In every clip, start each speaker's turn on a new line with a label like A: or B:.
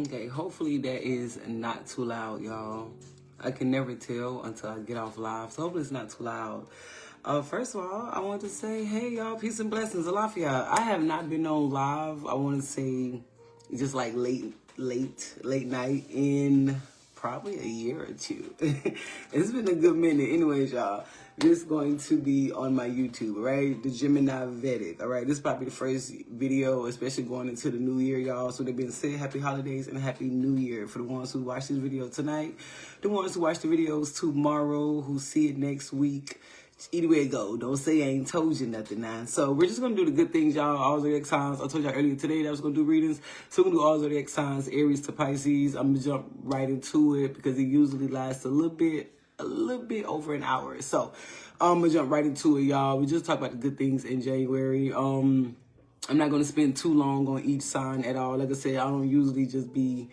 A: Okay, hopefully that is not too loud, y'all. I can never tell until I get off live, so hopefully it's not too loud. First of all, I want to say, hey, y'all, peace and blessings. Alafia. I have not been on live. I want to say just like late night in probably a year or two. It's been a good minute. Anyways, y'all, this is going to be on my YouTube, right? The Gemini Vedic, all right? This is probably the first video, especially going into the new year, y'all. So they've been saying happy holidays and a happy new year for the ones who watch this video tonight, the ones who watch the videos tomorrow, who see it next week. Either way it go, don't say I ain't told you nothing now. So we're just going to do the good things, y'all. All zodiac signs. I told y'all earlier today that I was going to do readings. So we're going to do all zodiac signs, Aries to Pisces. I'm going to jump right into it because it usually lasts a little bit over an hour. So I'm going to jump right into it, y'all. We just talk about the good things in January. I'm not going to spend too long on each sign at all. Like I said, I don't usually just be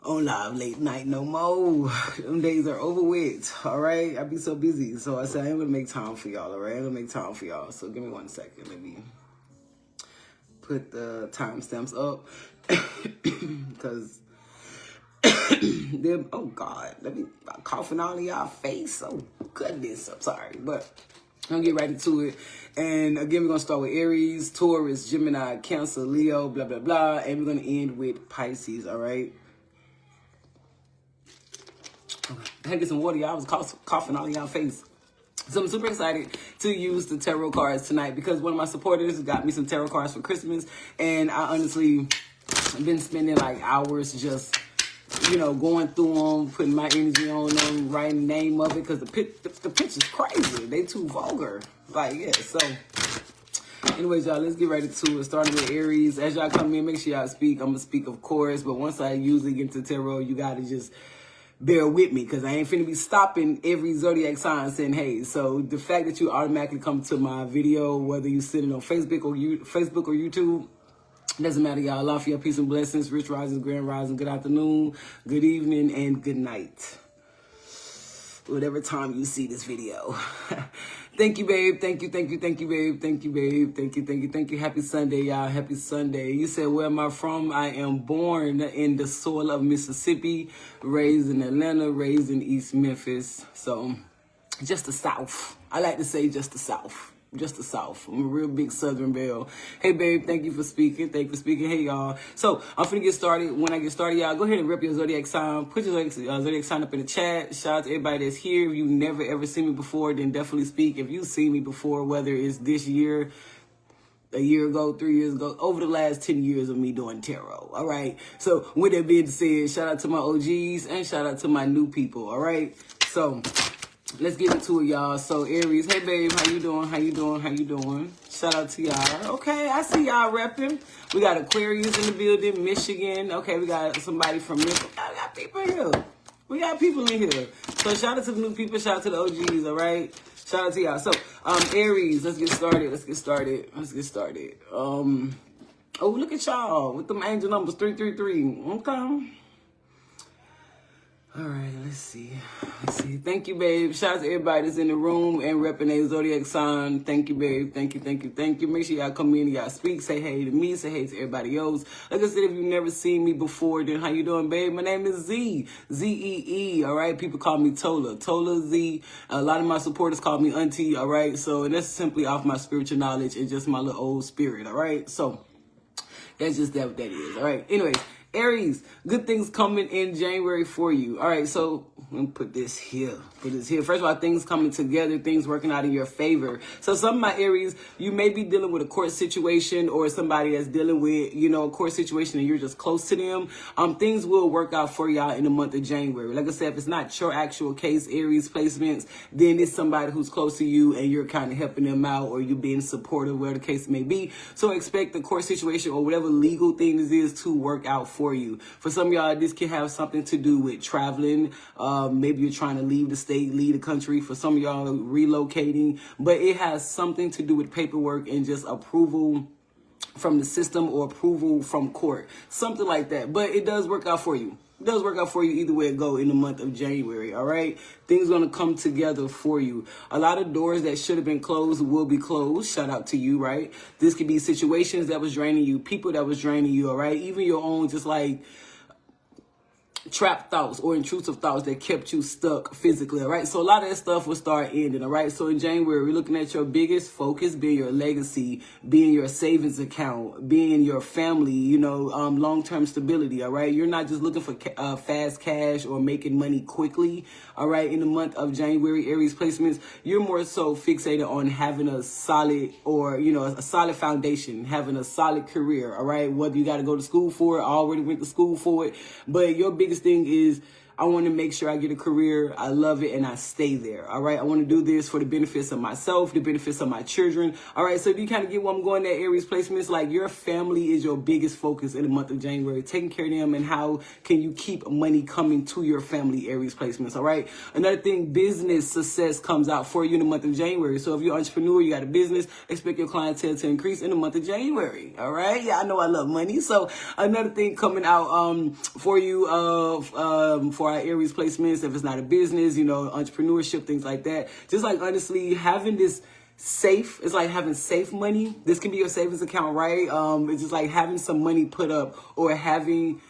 A: on live late night no more. Them days are over with, all right? I be so busy. So I said I ain't gonna make time for y'all, all right? I'm gonna make time for y'all. So give me 1 second. Let me put the timestamps up. Because oh God, let me coughing all in y'all face. Oh goodness, I'm sorry. But I'm gonna get right into it. And again, we're gonna start with Aries, Taurus, Gemini, Cancer, Leo, blah, blah, blah. And we're gonna end with Pisces, all right? I had to get some water, y'all. I was coughing all in y'all face. So I'm super excited to use the tarot cards tonight because one of my supporters got me some tarot cards for Christmas. And I honestly have been spending like hours just, you know, going through them, putting my energy on them, writing the name of it because the picture's crazy. They too vulgar. Like, yeah, so anyways, y'all, let's get ready to it. Starting with Aries. As y'all come in, make sure y'all speak. I'm going to speak, of course. But once I usually get into tarot, you got to just bear with me because I ain't finna be stopping every zodiac sign saying, hey. So the fact that you automatically come to my video, whether you're sitting on Facebook or YouTube, doesn't matter, y'all. Love for your peace and blessings, rich rising, grand rising, good afternoon, good evening, and good night. Whatever time you see this video. Thank you, babe. Thank you, babe. Thank you, babe. Thank you. Happy Sunday, y'all. Happy Sunday. You said, where am I from? I am born in the soil of Mississippi, raised in Atlanta, raised in East Memphis. So, just the South. I like to say just the South. Just the South. I'm a real big Southern belle. Hey, babe, thank you for speaking. Hey, y'all. So, I'm finna get started. When I get started, y'all, go ahead and rep your zodiac sign. Put your zodiac sign up in the chat. Shout out to everybody that's here. If you never, ever seen me before, then definitely speak. If you've seen me before, whether it's this year, a year ago, 3 years ago, over the last 10 years of me doing tarot, all right? So, with that being said, shout out to my OGs and shout out to my new people, all right? So, let's get into it, y'all. So, Aries, hey, babe, how you doing? Shout out to y'all. Okay, I see y'all repping. We got Aquarius in the building, Michigan. Okay, we got somebody from Michigan. I got people here. We got people in here. So, shout out to the new people. Shout out to the OGs, all right? Shout out to y'all. So, Aries, let's get started. Oh, look at y'all with them angel numbers, 333. Okay. All right, let's see. Thank you, babe. Shout out to everybody that's in the room and repping a zodiac sign. Thank you, babe. Thank you. Make sure y'all come in and y'all speak. Say hey to me. Say hey to everybody else. Like I said, if you've never seen me before, then how you doing, babe? My name is Z. Z-E-E, all right? People call me Tola. Tola Z. A lot of my supporters call me Auntie, all right? So, and that's simply off my spiritual knowledge and just my little old spirit, all right? So, that's just what that is, all right? Anyways, Aries, good things coming in January for you. All right, so let me put this here. First of all, things coming together, things working out in your favor. So some of my Aries, you may be dealing with a court situation or somebody that's dealing with, you know, a court situation and you're just close to them. Things will work out for y'all in the month of January. Like I said, if it's not your actual case, Aries placements, then it's somebody who's close to you and you're kind of helping them out or you being supportive, whatever the case may be. So expect the court situation or whatever legal thing this is to work out for you. For some of y'all, this can have something to do with traveling. Maybe you're trying to leave the state, leave the country. For some of y'all, relocating. But it has something to do with paperwork and just approval from the system or approval from court. Something like that. But it does work out for you. It does work out for you either way it go in the month of January, all right? Things going to come together for you. A lot of doors that should have been closed will be closed. Shout out to you, right? This could be situations that was draining you, people that was draining you, all right? Even your own just like trap thoughts or intrusive thoughts that kept you stuck physically, all right? So a lot of that stuff will start ending, all right? So in January, we're looking at your biggest focus being your legacy, being your savings account, being your family, you know, long-term stability, all right? You're not just looking for fast cash or making money quickly, all right? In the month of January, Aries placements, you're more so fixated on having a solid or, you know, a solid foundation, having a solid career, all right? Whether you got to go to school for it, I already went to school for it, but your biggest thing is, I want to make sure I get a career, I love it, and I stay there, all right? I want to do this for the benefits of myself, the benefits of my children, all right? So do you kind of get where I'm going at, Aries placements? Like, your family is your biggest focus in the month of January, taking care of them, and how can you keep money coming to your family, Aries placements, all right? Another thing, business success comes out for you in the month of January. So if you're an entrepreneur, you got a business, expect your clientele to increase in the month of January, all right? Yeah, I know I love money. So another thing coming out for you for our Aries placements, if it's not a business, you know, entrepreneurship, things like that. Just like, honestly, having this safe, it's like having safe money. This can be your savings account, right? It's just like having some money put up, or having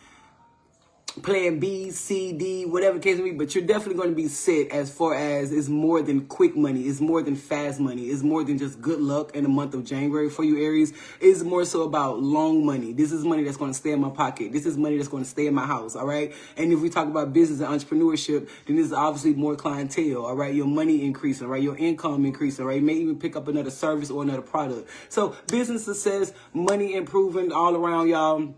A: plan B, C, D, whatever the case may be, but you're definitely going to be set as far as it's more than quick money, it's more than fast money, it's more than just good luck in the month of January for you, Aries. It's more so about long money. This is money that's going to stay in my pocket. This is money that's going to stay in my house, all right? And if we talk about business and entrepreneurship, then this is obviously more clientele, all right? Your money increasing, right? Your income increasing, right? You may even pick up another service or another product. So business success, money improving all around, y'all,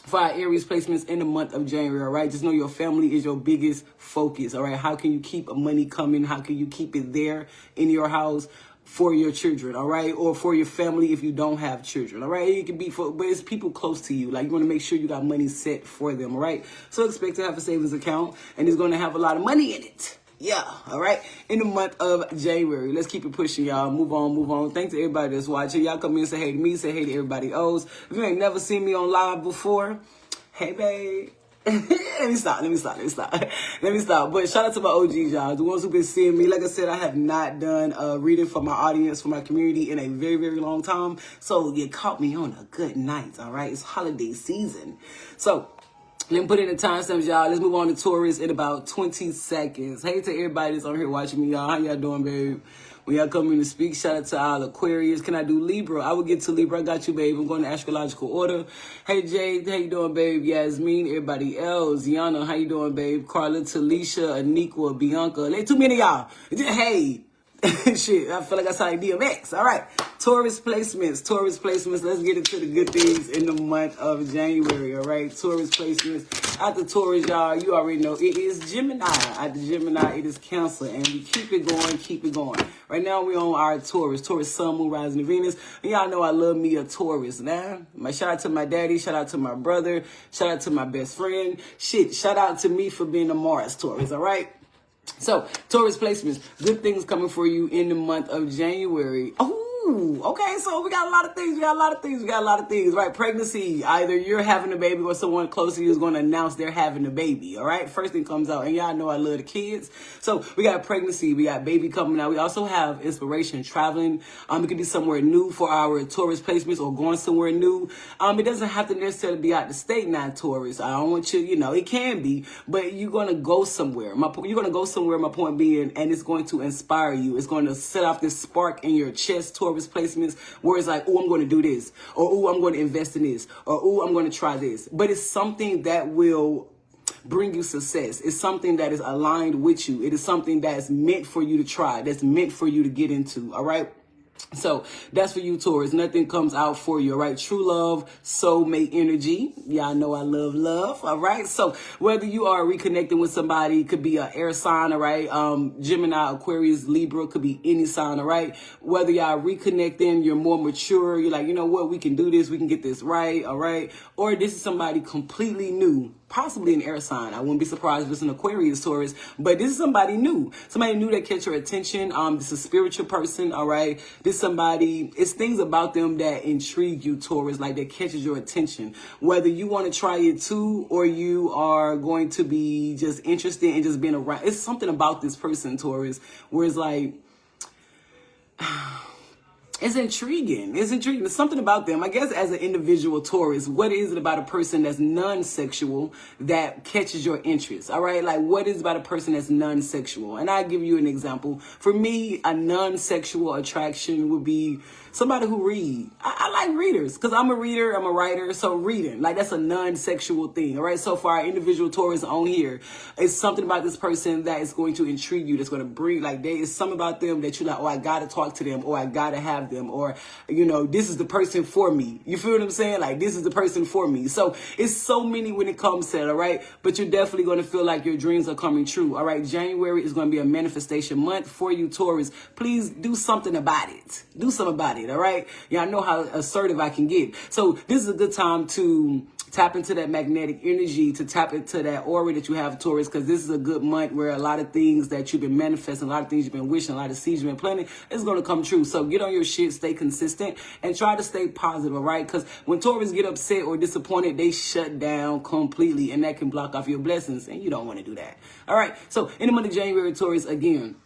A: for our Aries placements in the month of January, all right? Just know your family is your biggest focus, all right? How can you keep money coming? How can you keep it there in your house for your children, all right? Or for your family if you don't have children, all right? It can be for, but it's people close to you. Like, you want to make sure you got money set for them, all right? So expect to have a savings account, and it's going to have a lot of money in it. Yeah, all right? In the month of January. Let's keep it pushing, y'all. Move on, move on. Thanks to everybody that's watching. Y'all come in and say hey to me, say hey to everybody else. If you ain't never seen me on live before, hey, babe. Let me stop. But shout out to my OGs, y'all. The ones who've been seeing me. Like I said, I have not done a reading for my audience, for my community in a very, very long time. So you caught me on a good night, all right? It's holiday season. So let me put in the timestamps, y'all. Let's move on to Taurus in about 20 seconds. Hey to everybody that's on here watching me, y'all. How y'all doing, babe? When y'all come in to speak, shout out to all Aquarius. Can I do Libra? I will get to Libra. I got you, babe. I'm going to astrological order. Hey, Jade. How you doing, babe? Yasmin, everybody else. Yana, how you doing, babe? Carla, Talisha, Aniqua, Bianca. There's too many of y'all. Hey. Shit, I feel like I sound like DMX. All right. Taurus placements. Let's get into the good things in the month of January, all right? Taurus placements. After Taurus, y'all, you already know it is Gemini. After Gemini, it is Cancer. And we keep it going, Right now, we're on our Taurus. Taurus, Sun, Moon, Rising, and Venus. And y'all know I love me a Taurus. Now, shout out to my daddy. Shout out to my brother. Shout out to my best friend. Shit, shout out to me for being a Mars Taurus, all right? So, Taurus placements, good things coming for you in the month of January. Ooh, okay, so we got a lot of things, right? Pregnancy, either you're having a baby or someone close to you is going to announce they're having a baby, all right? First thing comes out, and y'all know I love the kids. So we got pregnancy, we got baby coming out. We also have inspiration, traveling. It could be somewhere new for our Taurus placements or going somewhere new. It doesn't have to necessarily be out the state now, Taurus. I don't want you, it can be, but you're going to go somewhere. My point being, and it's going to inspire you. It's going to set off this spark in your chest, Taurus placements, where it's like, oh, I'm going to do this, or oh, I'm going to invest in this, or oh, I'm going to try this. But it's something that will bring you success. It's something that is aligned with you. It is something that's meant for you to try, that's meant for you to get into, all right? So that's for you, Taurus. Nothing comes out for you, all right? True love, soulmate energy. Y'all know I love love, all right? So whether you are reconnecting with somebody, it could be an air sign, all right? Gemini, Aquarius, Libra, could be any sign, all right? Whether y'all reconnecting, you're more mature, you're like, you know what, we can do this, we can get this right, all right? Or this is somebody completely new, possibly an air sign. I wouldn't be surprised if it's an Aquarius, Taurus, but this is somebody new that catch your attention. This is a spiritual person, all right? This somebody, it's things about them that intrigue you, Taurus, like that catches your attention. Whether you want to try it too, or you are going to be just interested in just being around. It's something about this person, Taurus, where it's like, It's intriguing. It's intriguing. There's something about them. I guess as an individual Taurus, what is it about a person that's non-sexual that catches your interest? All right? Like, what is it about a person that's non-sexual? And I'll give you an example. For me, a non-sexual attraction would be somebody who read. I like readers because I'm a reader, I'm a writer, so reading, like that's a non-sexual thing, all right? So for our individual Taurus on here, it's something about this person that is going to intrigue you, that's going to bring, like there is something about them that you're like, oh, I got to talk to them, or I got to have them, or, you know, this is the person for me. You feel what I'm saying? Like, this is the person for me. So it's so many when it comes to that, all right? But you're definitely going to feel like your dreams are coming true, all right? January is going to be a manifestation month for you, Taurus. Please do something about it. Do something about it. All right. Yeah, I know how assertive I can get. So this is a good time to tap into that magnetic energy, to tap into that aura that you have, Taurus, because this is a good month where a lot of things that you've been manifesting, a lot of things you've been wishing, a lot of seeds you've been planting, is going to come true. So get on your shit, stay consistent, and try to stay positive, all right? Because when Taurus get upset or disappointed, they shut down completely, and that can block off your blessings, and you don't want to do that. All right. So in the month of January, Taurus, again,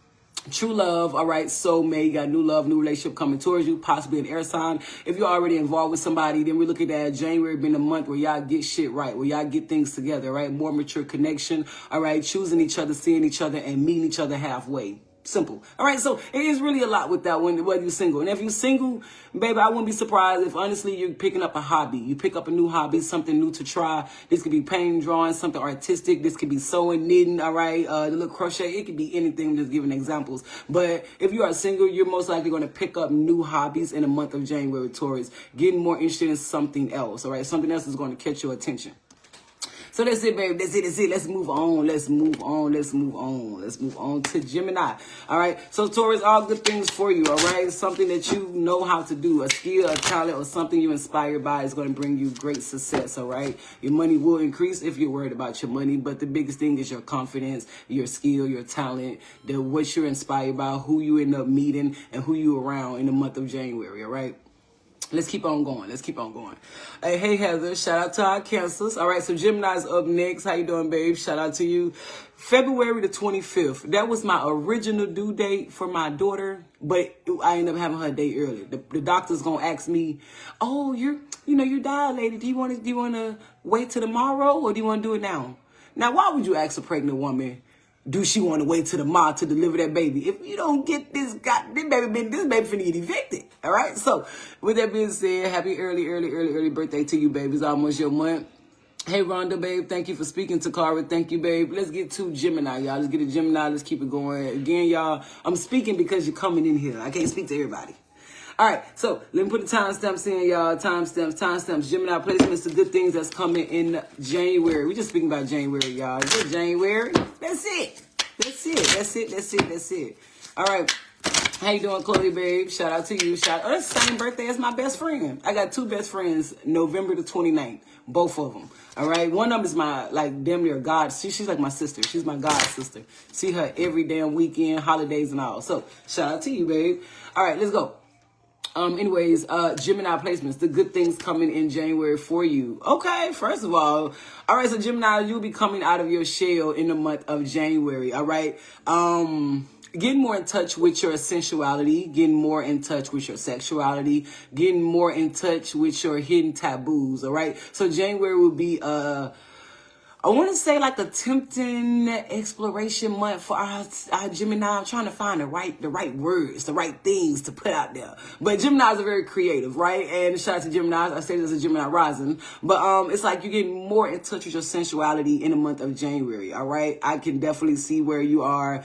A: true love, all right, soulmate, you got new love, new relationship coming towards you, possibly an air sign. If you're already involved with somebody, then we're looking at January being a month where y'all get shit right, where y'all get things together, right? More mature connection, all right? Choosing each other, seeing each other, and meeting each other halfway. Simple. All right, so it is really a lot with that one, whether you're single. And if you're single, baby, I wouldn't be surprised if, honestly, you're picking up a hobby. You pick up a new hobby, something new to try. This could be painting, drawing, something artistic. This could be sewing, knitting, all right, the little crochet. It could be anything. I'm just giving examples. But if you are single, you're most likely going to pick up new hobbies in the month of January, Taurus. Getting more interested in something else, all right? Something else is going to catch your attention. So that's it, baby. That's it. That's it. Let's move on. Let's move on. Let's move on. Let's move on to Gemini. All right. So Taurus, all good things for you. All right. Something that you know how to do, a skill, a talent, or something you're inspired by is going to bring you great success. All right. Your money will increase if you're worried about your money. But the biggest thing is your confidence, your skill, your talent, what you're inspired by, who you end up meeting, and who you around in the month of January. All right. Let's keep on going. Let's keep on going. Hey, Heather, shout out to our cancers. All right, so Gemini's up next. How you doing, babe? Shout out to you. February the 25th. That was my original due date for my daughter, but I ended up having her a day early. The doctor's gonna ask me, "Oh, you're dilated. Do you want to wait till tomorrow, or do you want to do it now?" Now, why would you ask a pregnant woman? Do she want to wait till tomorrow to deliver that baby? If you don't get this baby finna get evicted. All right. So with that being said, happy early birthday to you, baby. It's almost your month. Hey, Rhonda, babe. Thank you for speaking to Cara. Thank you, babe. Let's get to Gemini, y'all. Let's get to Gemini. Let's keep it going. Again, y'all, I'm speaking because you're coming in here. I can't speak to everybody. All right, so let me put the timestamps in, y'all. Timestamps. Gemini placements, the good things that's coming in January. We're just speaking about January, y'all. Is it January? That's it. All right. How you doing, Chloe, babe? Shout out to you. That's the same birthday as my best friend. I got two best friends, November the 29th. Both of them. All right. One of them is my, like, damn near God. She's like my sister. She's my God sister. See her every damn weekend, holidays and all. So shout out to you, babe. All right, let's go. Anyways, Gemini placements, the good things coming in January for you. Okay, first of all right, so Gemini, you'll be coming out of your shell in the month of January, all right? Getting more in touch with your sensuality, getting more in touch with your sexuality, getting more in touch with your hidden taboos, all right? So January will be I want to say like a tempting exploration month for our Gemini. I'm trying to find the right words, the right things to put out there. But Geminis are very creative, right? And shout out to Geminis. I say this as a Gemini rising. But it's like you're getting more in touch with your sensuality in the month of January, all right? I can definitely see where you are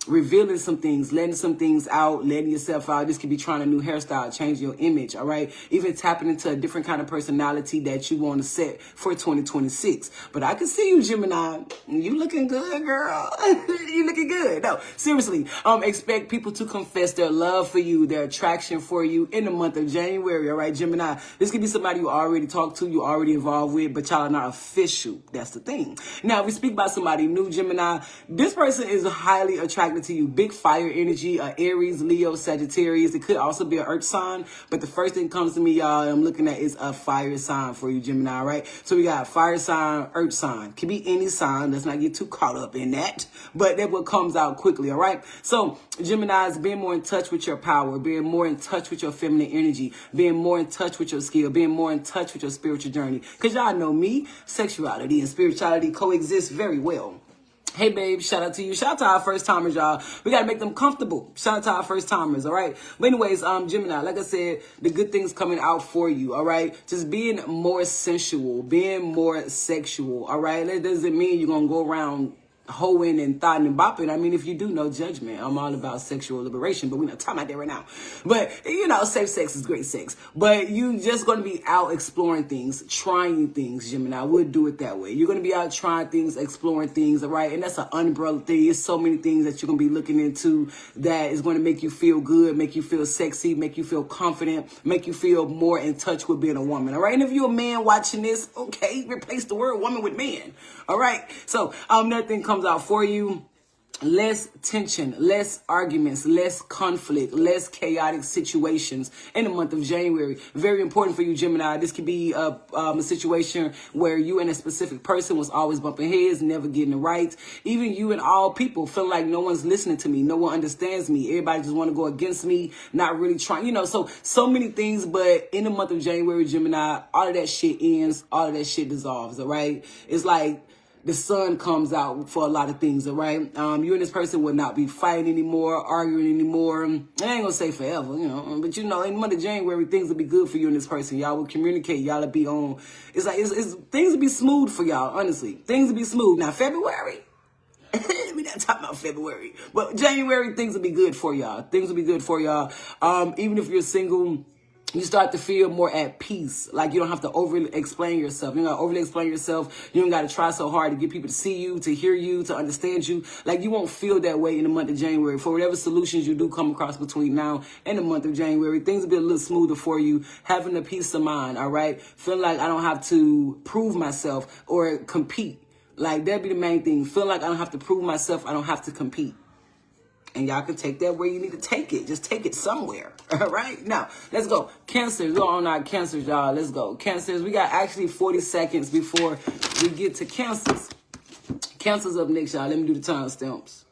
A: revealing some things, letting some things out, letting yourself out. This could be trying a new hairstyle, changing your image, all right? Even tapping into a different kind of personality that you want to set for 2026. But I can see you, Gemini. You looking good, girl. You looking good. No, seriously. Expect people to confess their love for you, their attraction for you in the month of January. All right, Gemini. This could be somebody you already talked to, you already involved with, but y'all are not official. That's the thing. Now, if we speak about somebody new, Gemini, this person is highly attracted to you. Big fire energy, Aries, Leo, Sagittarius. It could also be an earth sign, but the first thing comes to me, y'all, I'm looking at is a fire sign for you, Gemini, right? So we got fire sign, sign, earth sign. Can be any sign. Let's not get too caught up in that. But that's what comes out quickly, all right? So Gemini is being more in touch with your power, being more in touch with your feminine energy, being more in touch with your skill, being more in touch with your spiritual journey. Because y'all know me, sexuality and spirituality coexist very well. Hey, babe, shout out to you. Shout out to our first timers, y'all. We got to make them comfortable. Shout out to our first timers, all right? But anyways, Gemini, like I said, the good things coming out for you, all right? Just being more sensual, being more sexual, all right? That doesn't mean you're going to go around hoeing and thotting and bopping. I mean, if you do, no judgment. I'm all about sexual liberation, but we're not talking about that right now. But, you know, safe sex is great sex. But you just going to be out exploring things, trying things, Gemini. I would do it that way. You're going to be out trying things, exploring things, all right? And that's an umbrella thing. It's so many things that you're going to be looking into that is going to make you feel good, make you feel sexy, make you feel confident, make you feel more in touch with being a woman, all right? And if you're a man watching this, okay, replace the word woman with man, all right? So, nothing comes out for you. Less tension, less arguments, less conflict, less chaotic situations in the month of January. Very important for you, Gemini. This could be a situation where you and a specific person was always bumping heads, never getting it right. Even you and all people feel like no one's listening to me. No one understands me. Everybody just want to go against me, not really trying, you know, so many things. But in the month of January, Gemini, all of that shit ends. All of that shit dissolves, all right? It's like the sun comes out for a lot of things, all right? You and this person will not be fighting anymore, arguing anymore. I ain't gonna say forever, you know, but you know, in the month of January, things will be good for you and this person. Y'all will communicate, y'all will be on, it's like, things will be smooth for y'all, honestly. Things will be smooth. Now, February, we not talking about February, but January, things will be good for y'all. Things will be good for y'all. Even if you're single, you start to feel more at peace. Like you don't have to overly explain yourself. You don't got to overly explain yourself. You don't got to try so hard to get people to see you, to hear you, to understand you. Like you won't feel that way in the month of January. For whatever solutions you do come across between now and the month of January, things will be a little smoother for you. Having a peace of mind, all right? Feeling like I don't have to prove myself or compete. Like that'd be the main thing. Feel like I don't have to prove myself. I don't have to compete. And y'all can take that where you need to take it. Just take it somewhere. All right? Now, let's go. Cancers. We're on our Cancers, y'all. Let's go. Cancers. We got actually 40 seconds before we get to Cancers. Cancers up next, y'all. Let me do the timestamps.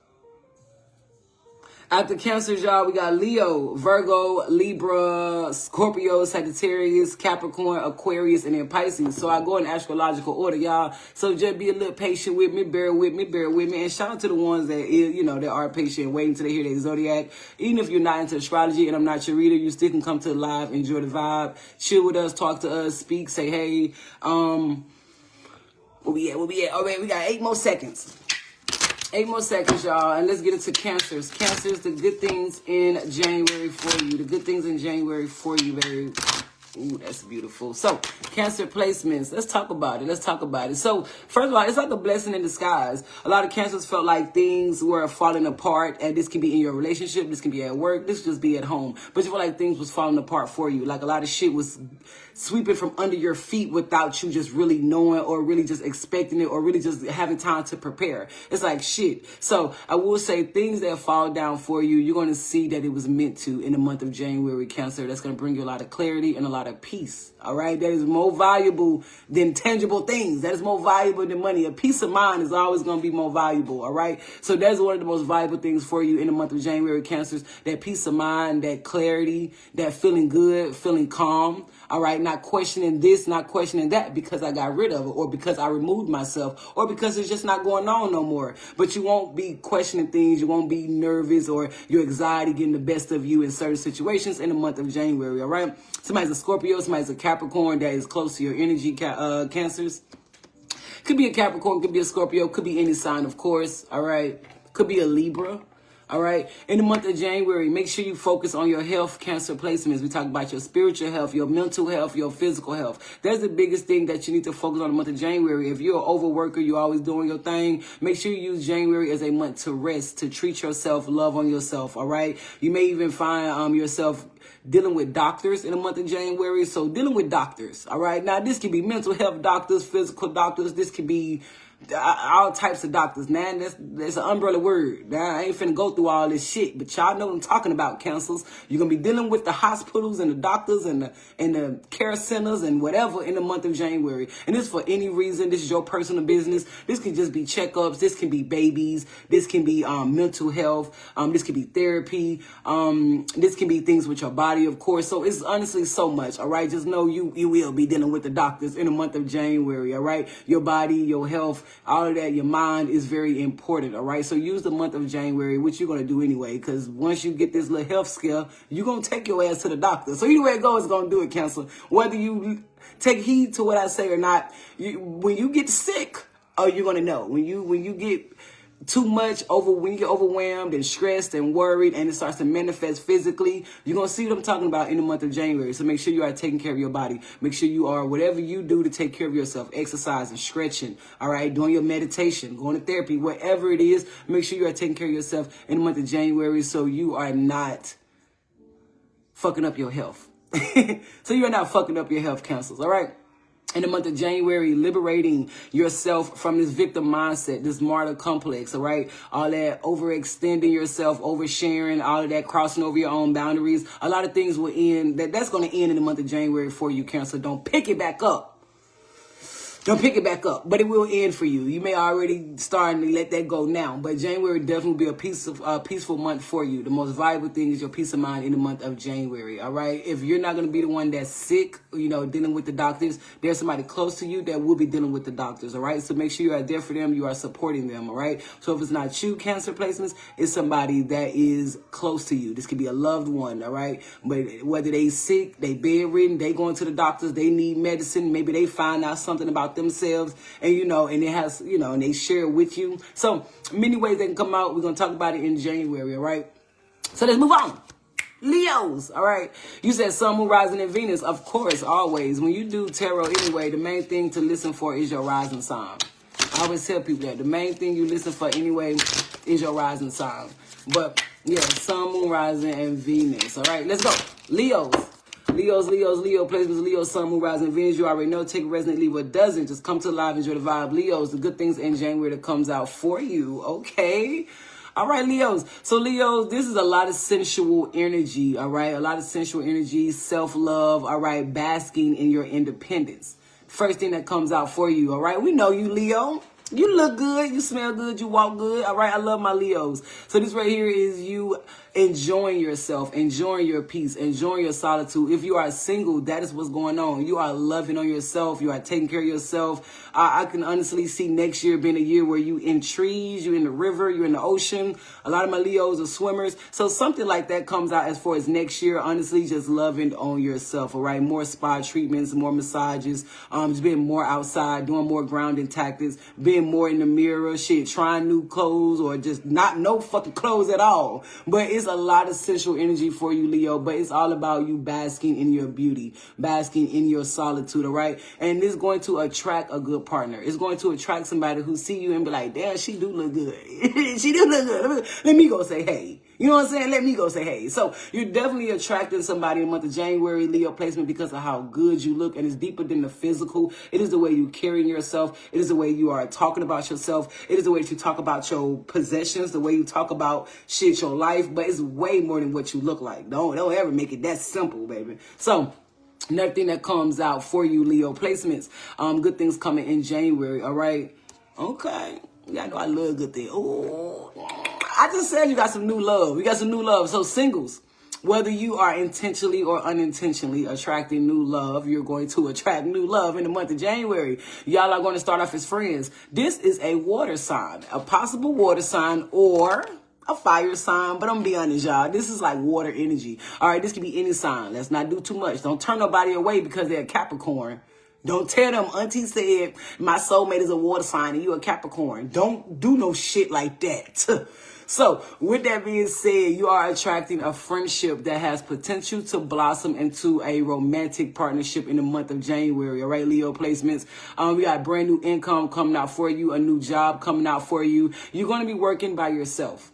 A: After Cancers, y'all, we got Leo, Virgo, Libra, Scorpio, Sagittarius, Capricorn, Aquarius, and then Pisces. So I go in astrological order, y'all. So just be a little patient with me, bear with me. And shout out to the ones that, you know, that are patient, waiting till they hear their zodiac. Even if you're not into astrology and I'm not your reader, you still can come to the live, enjoy the vibe, chill with us, talk to us, speak, say hey. Where we at? All right, we got 8 more seconds. 8 more seconds, y'all, and let's get into Cancers. Cancers, the good things in January for you. The good things in January for you, baby. Ooh, that's beautiful. So, Cancer placements. Let's talk about it. So, first of all, it's like a blessing in disguise. A lot of Cancers felt like things were falling apart, and this can be in your relationship, this can be at work, this can just be at home. But you feel like things was falling apart for you. Like a lot of shit was sweeping from under your feet without you just really knowing or really just expecting it or really just having time to prepare. It's like shit. So I will say things that fall down for you, you're going to see that it was meant to in the month of January, Cancer. That's going to bring you a lot of clarity and a lot of peace. All right. That is more valuable than tangible things. That is more valuable than money. A peace of mind is always going to be more valuable. All right. So that's one of the most valuable things for you in the month of January, Cancers. That peace of mind, that clarity, that feeling good, feeling calm. All right. Not questioning this, not questioning that because I got rid of it or because I removed myself or because it's just not going on no more. But you won't be questioning things. You won't be nervous or your anxiety getting the best of you in certain situations in the month of January. All right. Somebody's a Scorpio, somebody's a Capricorn that is close to your energy, Cancers. Could be a Capricorn, could be a Scorpio, could be any sign, of course. All right. Could be a Libra. All right. In the month of January, make sure you focus on your health, Cancer placements. We talk about your spiritual health, your mental health, your physical health. That's the biggest thing that you need to focus on in the month of January. If you're an overworker, you're always doing your thing, make sure you use January as a month to rest, to treat yourself, love on yourself. All right. You may even find yourself dealing with doctors in the month of January. So dealing with doctors. All right. Now, this can be mental health doctors, physical doctors. This could be all types of doctors. Man, that's an umbrella word. Now, I ain't finna go through all this shit, but y'all know what I'm talking about, cancers. You're gonna be dealing with the hospitals and the doctors and the care centers and whatever in the month of January. And this for any reason. This is your personal business. This can just be checkups. This can be babies. This can be mental health. This can be therapy. This can be things with your body, of course. So it's honestly so much. All right, just know you will be dealing with the doctors in the month of January. All right, your body, your health, all of that, your mind is very important. All right, so use the month of January, which you're gonna do anyway, because once you get this little health scare, you're gonna take your ass to the doctor. So either way it goes, it's gonna do it, Cancer. Whether you take heed to what I say or not, when you get sick, you're gonna know. When you get too much when you get overwhelmed and stressed and worried and it starts to manifest physically, you're going to see what I'm talking about in the month of January. So make sure you are taking care of your body. Make sure you are, whatever you do to take care of yourself, exercising, stretching, all right, doing your meditation, going to therapy, whatever it is, make sure you are taking care of yourself in the month of January so you are not fucking up your health. So you are not fucking up your health, cancers, all right? In the month of January, liberating yourself from this victim mindset, this martyr complex, all right? All that overextending yourself, oversharing, all of that crossing over your own boundaries. A lot of things will end. That's going to end in the month of January for you, Cancer. Don't pick it back up. Don't pick it back up, but it will end for you. You may already start to let that go now, but January definitely will be a peaceful month for you. The most valuable thing is your peace of mind in the month of January, all right? If you're not going to be the one that's sick, dealing with the doctors, there's somebody close to you that will be dealing with the doctors, all right? So make sure you are there for them. You are supporting them, all right? So if it's not you, Cancer placements, it's somebody that is close to you. This could be a loved one, all right? But whether they sick, they bedridden, they going to the doctors, they need medicine, maybe they find out something about themselves and and it has and they share it with you. So many ways they can come out. We're gonna talk about it in January, all right? So let's move on. Leos, all right? You said Sun, Moon, Rising, and Venus. Of course, always. When you do tarot anyway, the main thing to listen for is your rising sign. I always tell people that the main thing you listen for anyway is your rising sign. But yeah, Sun, Moon, Rising, and Venus. All right, let's go. Leos, Leo placements, Leo, Sun, Moon, Rising, Venus. You already know. Take it, resonate, leave what doesn't. Just come to the live, enjoy the vibe. Leos, the good things in January that comes out for you. Okay. All right, Leos. So, Leos, this is a lot of sensual energy, all right? A lot of sensual energy, self-love, all right? Basking in your independence. First thing that comes out for you, all right? We know you, Leo. You look good. You smell good. You walk good. All right. I love my Leos. So this right here is you enjoying yourself, enjoying your peace, enjoying your solitude. If you are single, that is what's going on. You are loving on yourself. You are taking care of yourself. I can honestly see next year being a year where you in trees, you in the river, you're in the ocean. A lot of my Leos are swimmers. So something like that comes out as far as next year. Honestly, just loving on yourself. All right. More spa treatments, more massages, just being more outside, doing more grounding tactics, being more in the mirror, shit, trying new clothes or just no fucking clothes at all. But it's a lot of sensual energy for you, Leo, but it's all about you basking in your beauty, basking in your solitude, all right? And it's going to attract a good partner. It's going to attract somebody who see you and be like, damn, she do look good. She do look good. Let me go say hey. You know what I'm saying? Let me go say hey. So you're definitely attracting somebody in the month of January, Leo placement, because of how good you look. And it's deeper than the physical. It is the way you carry yourself. It is the way you are talking about yourself. It is the way that you talk about your possessions, the way you talk about shit, your life. But it's way more than what you look like. Don't ever make it that simple, baby. So another thing that comes out for you, Leo placements, good things coming in January, all right? Okay. Yeah, I know I love good things. Ooh. I just said you got some new love. We got some new love. So singles, whether you are intentionally or unintentionally attracting new love, you're going to attract new love in the month of January. Y'all are going to start off as friends. This is a water sign, a possible water sign or a fire sign. But I'm going to be honest, y'all. This is like water energy. All right, this can be any sign. Let's not do too much. Don't turn nobody away because they're a Capricorn. Don't tell them auntie said my soulmate is a water sign and you a Capricorn. Don't do no shit like that. So with that being said, you are attracting a friendship that has potential to blossom into a romantic partnership in the month of January. All right, Leo placements. We got brand new income coming out for you, a new job coming out for you. You're going to be working by yourself.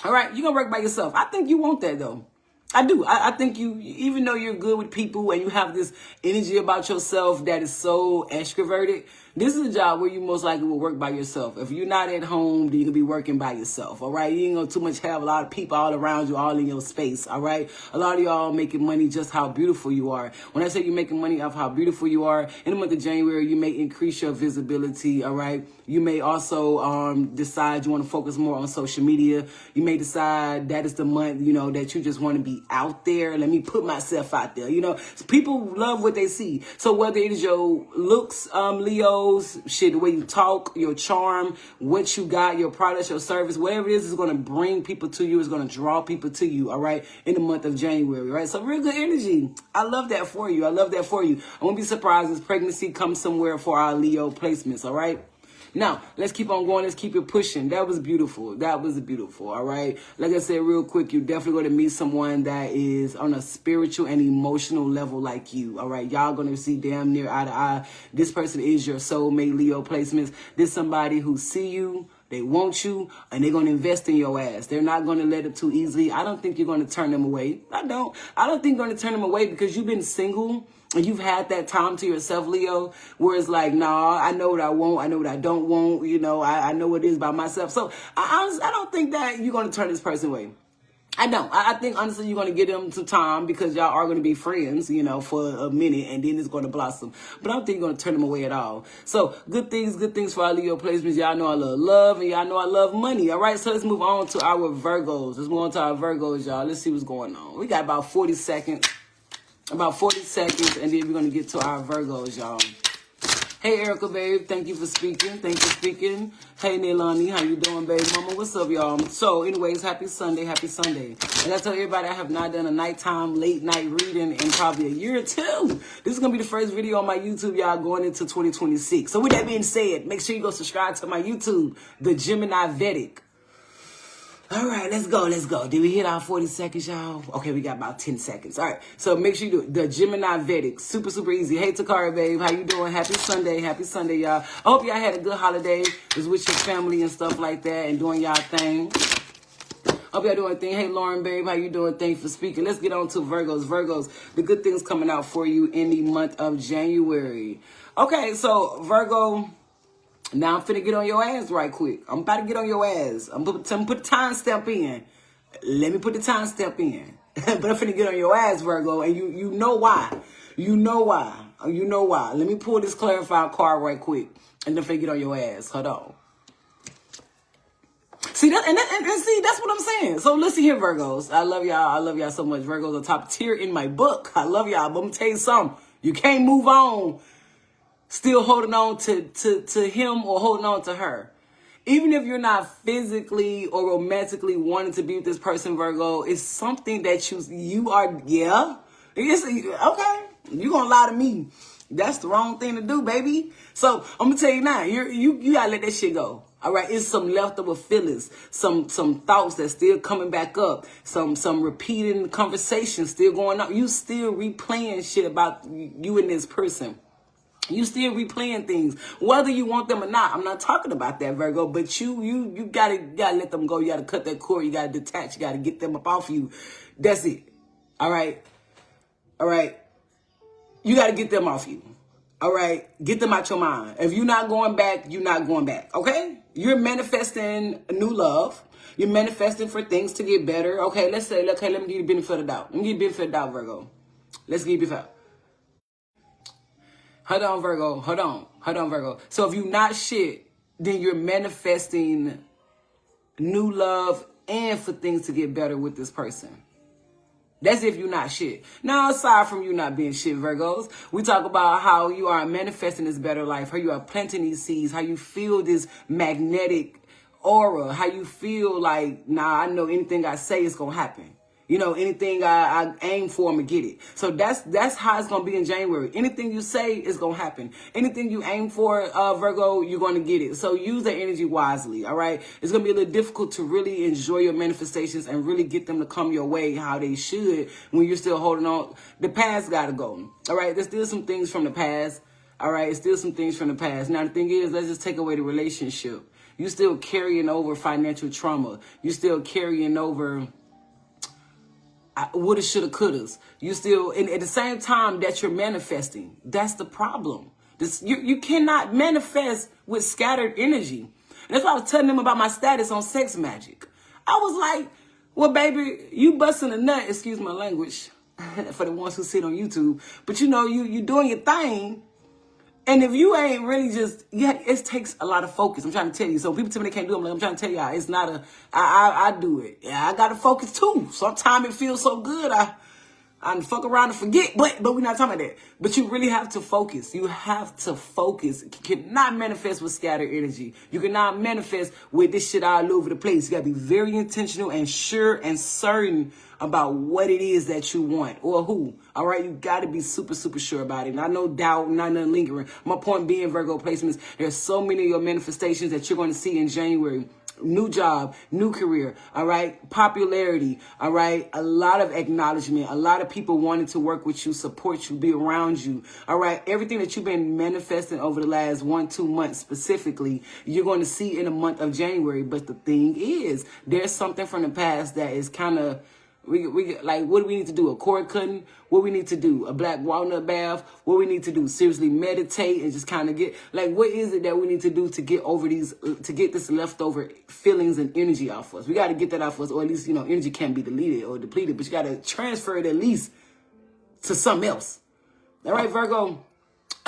A: All right, you're going to work by yourself. I think you want that though. I do. I think you, even though you're good with people and you have this energy about yourself that is so extroverted, This is a job where you most likely will work by yourself. If you're not at home, then you can be working by yourself, all right? You ain't gonna too much have a lot of people all around you, all in your space, all right? A lot of y'all making money just how beautiful you are. When I say you're making money off how beautiful you are, in the month of January, you may increase your visibility, all right? You may also decide you want to focus more on social media. You may decide that is the month, you know, that you just want to be out there. Let me put myself out there. You know, people love what they see. So whether it is your looks, Leos, shit, the way you talk, your charm, what you got, your products, your service, whatever it is going to bring people to you, is going to draw people to you, all right, in the month of January, right? So real good energy. I love that for you. I love that for you. I won't be surprised if pregnancy comes somewhere for our Leo placements, all right? Now, let's keep on going. Let's keep it pushing. That was beautiful. That was beautiful, all right? Like I said, real quick, you're definitely going to meet someone that is on a spiritual and emotional level like you, all right? Y'all going to see damn near eye to eye. This person is your soulmate, Leo placements. This somebody who see you, they want you, and they're going to invest in your ass. They're not going to let it too easily. I don't think you're going to turn them away. I don't think you're going to turn them away because you've been single. And you've had that time to yourself, Leo, where it's like, nah, I know what I want. I know what I don't want. You know, I know what it is by myself. So I don't think that you're going to turn this person away. I don't. I think, honestly, you're going to give them some time because y'all are going to be friends, you know, for a minute, and then it's going to blossom. But I don't think you're going to turn them away at all. So good things for our Leo placements. Y'all know I love love, and y'all know I love money. All right, so let's move on to our Virgos. Let's move on to our Virgos, y'all. Let's see what's going on. We got about 40 seconds. About 40 seconds, and then we're going to get to our Virgos, y'all. Hey, Erica, babe. Thank you for speaking. Thank you for speaking. Hey, Neilani. How you doing, babe? Mama, what's up, y'all? So, anyways, happy Sunday. Happy Sunday. And I tell everybody I have not done a nighttime, late night reading in probably a year or two. This is going to be the first video on my YouTube, y'all, going into 2026. So, with that being said, make sure you go subscribe to my YouTube, The Gemini Vedic. All right, let's go. Did we hit our 40 seconds, y'all? Okay, we got about 10 seconds. All right, so make sure you do it. The Gemini Vedic. Super, super easy. Hey, Takara, babe. How you doing? Happy Sunday, y'all. I hope y'all had a good holiday. Was with your family and stuff like that and doing y'all thing. Hope y'all doing a thing. Hey, Lauren, babe. How you doing? Thanks for speaking. Let's get on to Virgos. Virgos, the good things coming out for you in the month of January. Okay, so Virgo... Now I'm finna get on your ass right quick. I'm about to get on your ass. I'm put the time stamp in. Let me put the time stamp in. But I'm finna get on your ass, Virgo, and you know why. You know why. Let me pull this clarifying card right quick, and then finna get on your ass. Hold on. See that and see that's what I'm saying. So listen here, Virgos. I love y'all. I love y'all so much. Virgos are top tier in my book. I love y'all. But I'm gonna tell you something. You can't move on still holding on to him or holding on to her. Even if you're not physically or romantically wanting to be with this person, Virgo, it's something that you are, yeah. It's, okay, you're going to lie to me. That's the wrong thing to do, baby. So I'm going to tell you now, you got to let that shit go. All right, it's some leftover feelings, some thoughts that's still coming back up, some repeating conversations still going on. You still replaying shit about you and this person. You still replaying things, whether you want them or not. I'm not talking about that, Virgo, but you gotta let them go. You gotta cut that cord. You gotta detach. You gotta get them up off you. That's it. All right. You gotta get them off you. All right. Get them out your mind. If you're not going back, you're not going back. Okay. You're manifesting a new love. You're manifesting for things to get better. Okay. Let's say, okay, let me give you the benefit of the doubt. Let me give you the benefit of the doubt, Virgo. Let's give you the benefit. Hold on, Virgo. So if you're not shit, then you're manifesting new love and for things to get better with this person. That's if you're not shit. Now, aside from you not being shit, Virgos, we talk about how you are manifesting this better life, how you are planting these seeds, how you feel this magnetic aura, how you feel like, nah, I know anything I say is going to happen. You know, anything I aim for, I'm going to get it. So that's how it's going to be in January. Anything you say is going to happen. Anything you aim for, Virgo, you're going to get it. So use that energy wisely, all right? It's going to be a little difficult to really enjoy your manifestations and really get them to come your way how they should when you're still holding on. The past got to go, all right? There's still some things from the past, all right? Still some things from the past. Now, the thing is, let's just take away the relationship. You still carrying over financial trauma. You still carrying over... woulda, shoulda, couldas. You still, and at the same time that you're manifesting, that's the problem. You cannot manifest with scattered energy. And that's why I was telling them about my status on Sex Magic. I was like, well, baby, you busting a nut, excuse my language, for the ones who sit on YouTube. But you know, you doing your thing. And if you ain't really just, yeah, it takes a lot of focus. I'm trying to tell you. So people tell me they can't do it. I'm trying to tell y'all, it's not a, I do it. Yeah, I got to focus too. Sometimes it feels so good. I fuck around and forget, but we're not talking about that. But you really have to focus. You have to focus. You cannot manifest with scattered energy. You cannot manifest with this shit all over the place. You got to be very intentional and sure and certain about what it is that you want or who. All right, you got to be super, super sure about it. Not no doubt, not nothing lingering. My point being, Virgo placements, there's so many of your manifestations that you're going to see in January. New job, new career, all right? Popularity, all right? A lot of acknowledgement, a lot of people wanting to work with you, support you, be around you, all right? Everything that you've been manifesting over the last 1-2 months specifically, you're going to see in the month of January. But the thing is, there's something from the past that is kind of, we like, what do we need to do? A cord cutting? What we need to do? A black walnut bath? What we need to do? Seriously meditate and just kind of get, like, what is it that we need to do to get over these, to get this leftover feelings and energy off us? We got to get that off us, or at least, you know, energy can't be deleted or depleted, but you got to transfer it at least to something else. All right, Virgo?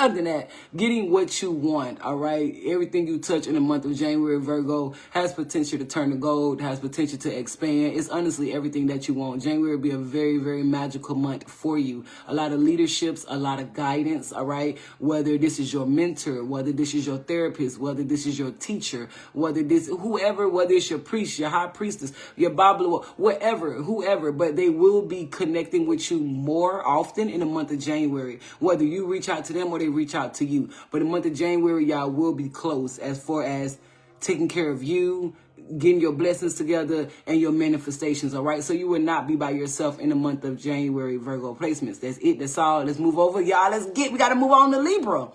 A: Other than that, getting what you want, all right? Everything you touch in the month of January, Virgo, has potential to turn to gold, has potential to expand. It's honestly everything that you want. January will be a very, very magical month for you. A lot of leaderships, a lot of guidance, all right? Whether this is your mentor, whether this is your therapist, whether this is your teacher, whether this, whoever, whether it's your priest, your high priestess, your Bible, whatever, whoever, but they will be connecting with you more often in the month of January. Whether you reach out to them or they reach out to you. But the month of January, y'all will be close as far as taking care of you, getting your blessings together, and your manifestations, all right? So you will not be by yourself in the month of January, Virgo placements. That's it. That's all. Let's move over. Y'all, we got to move on to Libra.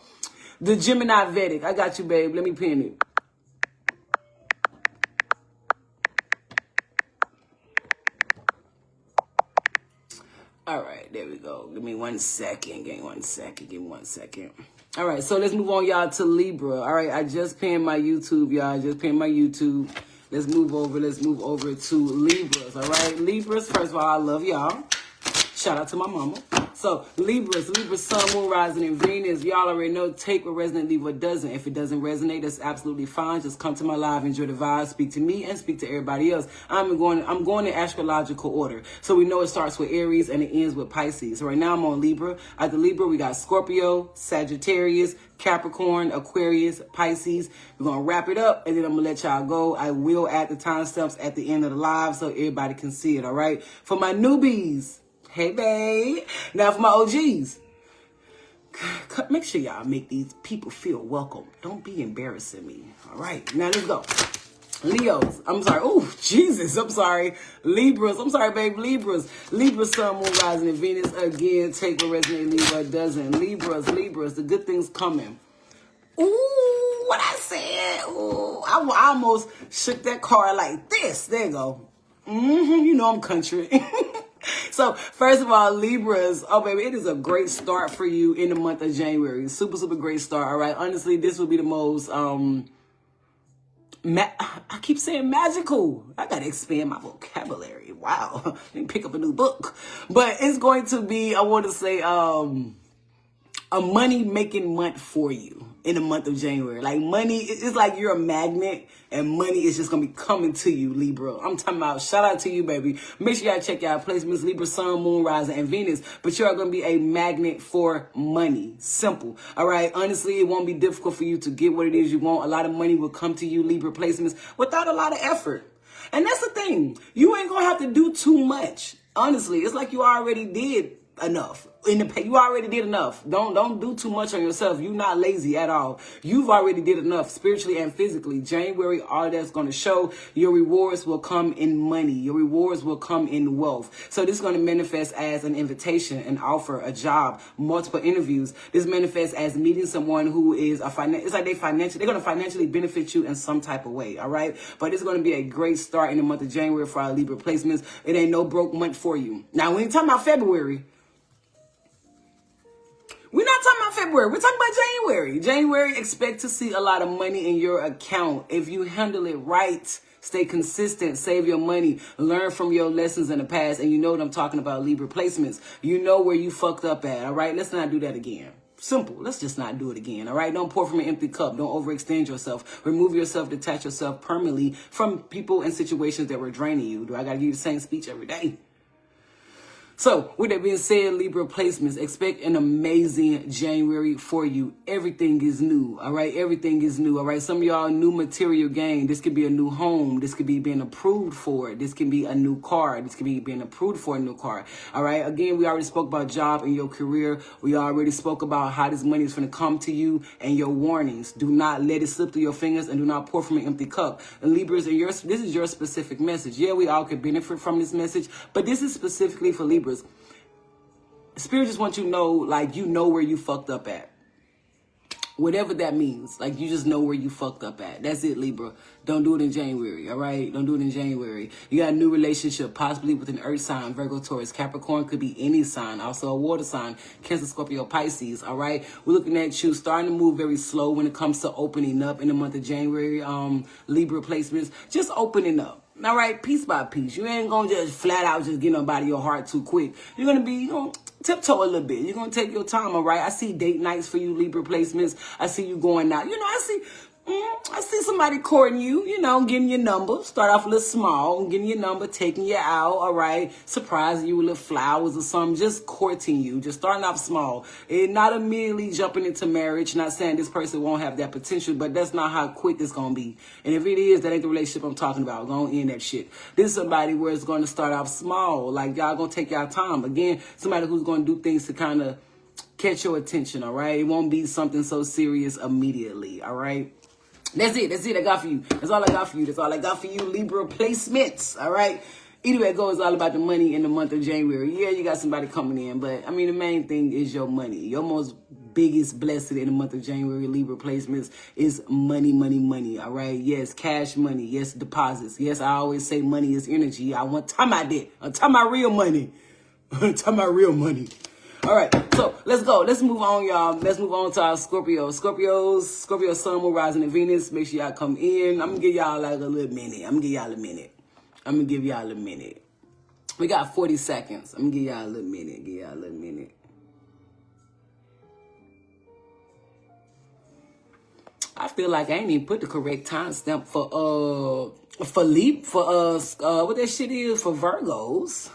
A: The Gemini Vedic. I got you, babe. Let me pin it. All right, there we go. Give me 1 second. Give me 1 second. Give me 1 second. All right, so let's move on, y'all, to Libra. All right, I just pinned my YouTube, y'all. I just pinned my YouTube. Let's move over. Let's move over to Libras, all right? Libras, first of all, I love y'all. Shout out to my mama. So, Libras, Sun, Moon, Rising, and Venus. Y'all already know, take what resonates, leave what doesn't. If it doesn't resonate, that's absolutely fine. Just come to my live, enjoy the vibe, speak to me, and speak to everybody else. I'm going in astrological order. So we know it starts with Aries and it ends with Pisces. So right now I'm on Libra. After Libra, we got Scorpio, Sagittarius, Capricorn, Aquarius, Pisces. We're going to wrap it up, and then I'm going to let y'all go. I will add the timestamps at the end of the live so everybody can see it, all right? For my newbies, hey, babe. Now, for my OGs, make sure y'all make these people feel welcome. Don't be embarrassing me. All right. Now, let's go. Leos. I'm sorry. Oh, Jesus. I'm sorry. Libras. I'm sorry, babe. Libras. Libra, Sun, Moon, Rising, and Venus. Again, take what resonates, leave what doesn't. Libras. The good things coming. Ooh, what I said. Ooh, I almost shook that card like this. There you go. You know I'm country. So, first of all, Libras, oh, baby, it is a great start for you in the month of January. Super, super great start, all right? Honestly, this will be the most, I keep saying magical. I got to expand my vocabulary. Wow. Let me pick up a new book. But it's going to be, I want to say, a money-making month for you in the month of January. Like, money, it's like you're a magnet, and money is just going to be coming to you, Libra. I'm talking about, shout out to you, baby. Make sure y'all check y'all placements, Libra, Sun, Moon, Rising, and Venus. But you're going to be a magnet for money. Simple. All right? Honestly, it won't be difficult for you to get what it is you want. A lot of money will come to you, Libra placements, without a lot of effort. And that's the thing. You ain't going to have to do too much. Honestly, it's like you already did enough. You already did enough. Don't do too much on yourself. You're not lazy at all. You've already did enough spiritually and physically. January, all that's going to show, your rewards will come in money. Your rewards will come in wealth. So this is going to manifest as an invitation, an offer, a job, multiple interviews. This manifests as meeting someone who is it's like they're going to financially benefit you in some type of way. All right. But it's going to be a great start in the month of January for our Libra placements. It ain't no broke month for you. Now, when you're talking about February, we're not talking about February. We're talking about January. January, expect to see a lot of money in your account. If you handle it right, stay consistent, save your money, learn from your lessons in the past. And you know what I'm talking about, Libra placements. You know where you fucked up at, all right? Let's not do that again. Simple. Let's just not do it again, all right? Don't pour from an empty cup. Don't overextend yourself. Remove yourself, detach yourself permanently from people and situations that were draining you. Do I got to give you the same speech every day? So, with that being said, Libra placements, expect an amazing January for you. Everything is new, all right? Everything is new, all right? Some of y'all, new material gain. This could be a new home. This could be being approved for. This can be a new car. This could be being approved for a new car, all right? Again, we already spoke about job and your career. We already spoke about how this money is going to come to you and your warnings. Do not let it slip through your fingers and do not pour from an empty cup. And Libras, this is your specific message. Yeah, we all could benefit from this message, but this is specifically for Libras. Spirit just wants you to know, like, you know where you fucked up at. Whatever that means. Like, you just know where you fucked up at. That's it, Libra. Don't do it in January, all right? Don't do it in January. You got a new relationship, possibly with an earth sign, Virgo, Taurus, Capricorn, could be any sign. Also a water sign, Cancer, Scorpio, Pisces, all right? We're looking at you starting to move very slow when it comes to opening up in the month of January. Libra placements, just opening up. All right, piece by piece. You ain't gonna just flat out just get nobody your heart too quick. You're gonna be, tiptoe a little bit. You're gonna take your time, all right? I see date nights for you, Libra placements. I see you going out. I see somebody courting you, getting your number. Start off a little small, getting your number, taking you out, all right? Surprising you with little flowers or something, just courting you, just starting off small. And not immediately jumping into marriage. Not saying this person won't have that potential, but that's not how quick it's going to be. And if it is, that ain't the relationship I'm talking about. Go on, end that shit. This is somebody where it's going to start off small. Like, y'all going to take y'all time. Again, somebody who's going to do things to kind of catch your attention, all right? It won't be something so serious immediately, all right? That's it. I got for you. That's all I got for you. That's all I got for you, Libra placements. All right. Either way it goes, it's all about the money in the month of January. Yeah, you got somebody coming in, but the main thing is your money. Your most biggest blessing in the month of January, Libra placements, is money, money, money. All right. Yes, cash money. Yes, deposits. Yes, I always say money is energy. I want time I did. I'm talking about real money. I'm talking about real money. All right, so let's go. Let's move on, y'all. Let's move on to our Scorpios. Scorpio Sun, Moon, Rising, and Venus. Make sure y'all come in. I'm going to give y'all like a little minute. I'm going to give y'all a minute. We got 40 seconds. I'm going to give y'all a little minute. I feel like I ain't even put the correct timestamp for what that shit is for Virgos.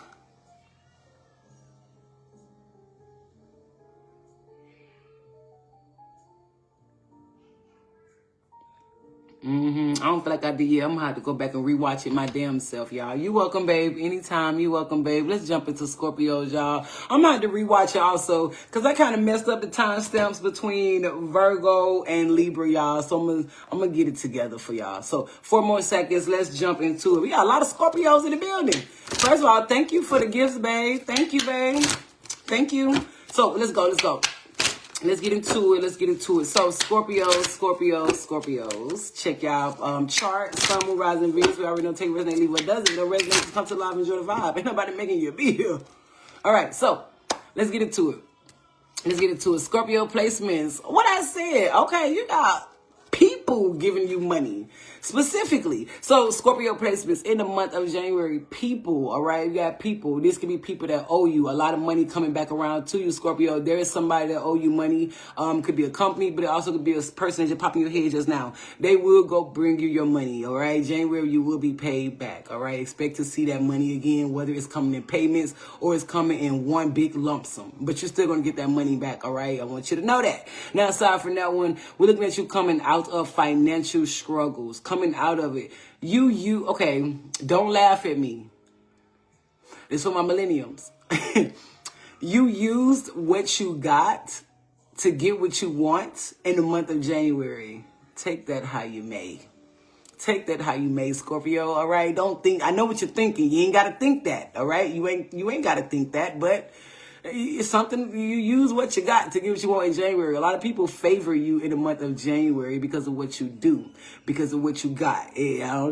A: I don't feel like I did. Yeah, I'm gonna have to go back and rewatch it my damn self, y'all. You welcome, babe. Anytime, you welcome, babe. Let's jump into Scorpios, y'all. I'm gonna have to rewatch it also because I kind of messed up the timestamps between Virgo and Libra, y'all. So I'm gonna get it together for y'all. So 4 more seconds. Let's jump into it. We got a lot of Scorpios in the building. First of all, thank you for the gifts, babe. Thank you, babe. Thank you. So let's go. Let's get into it. So Scorpios. Check y'all chart. Sun, Moon, Rising, Venus. We already know take resonate, leave what doesn't. No resonate, come to live, enjoy the vibe. Ain't nobody making you be here. All right, so let's get into it. Scorpio placements. What I said. Okay, you got people giving you money. Specifically. So Scorpio placements in the month of January. People, all right? You got people. This could be people that owe you. A lot of money coming back around to you, Scorpio. There is somebody that owe you money. Could be a company, but it also could be a person that just popping your head just now. They will go bring you your money, all right? January, you will be paid back, all right? Expect to see that money again, whether it's coming in payments or it's coming in one big lump sum. But you're still going to get that money back, all right? I want you to know that. Now, aside from that one, we're looking at you coming out of financial struggles. Coming out of it. Okay, don't laugh at me. This for my millenniums. You used what you got to get what you want in the month of January. Take that how you may. Scorpio, all right? Don't think, I know what you're thinking. You ain't got to think that, all right? You ain't got to think that, but it's something, you use what you got to get what you want in January. A lot of people favor you in the month of January because of what you do, because of what you got.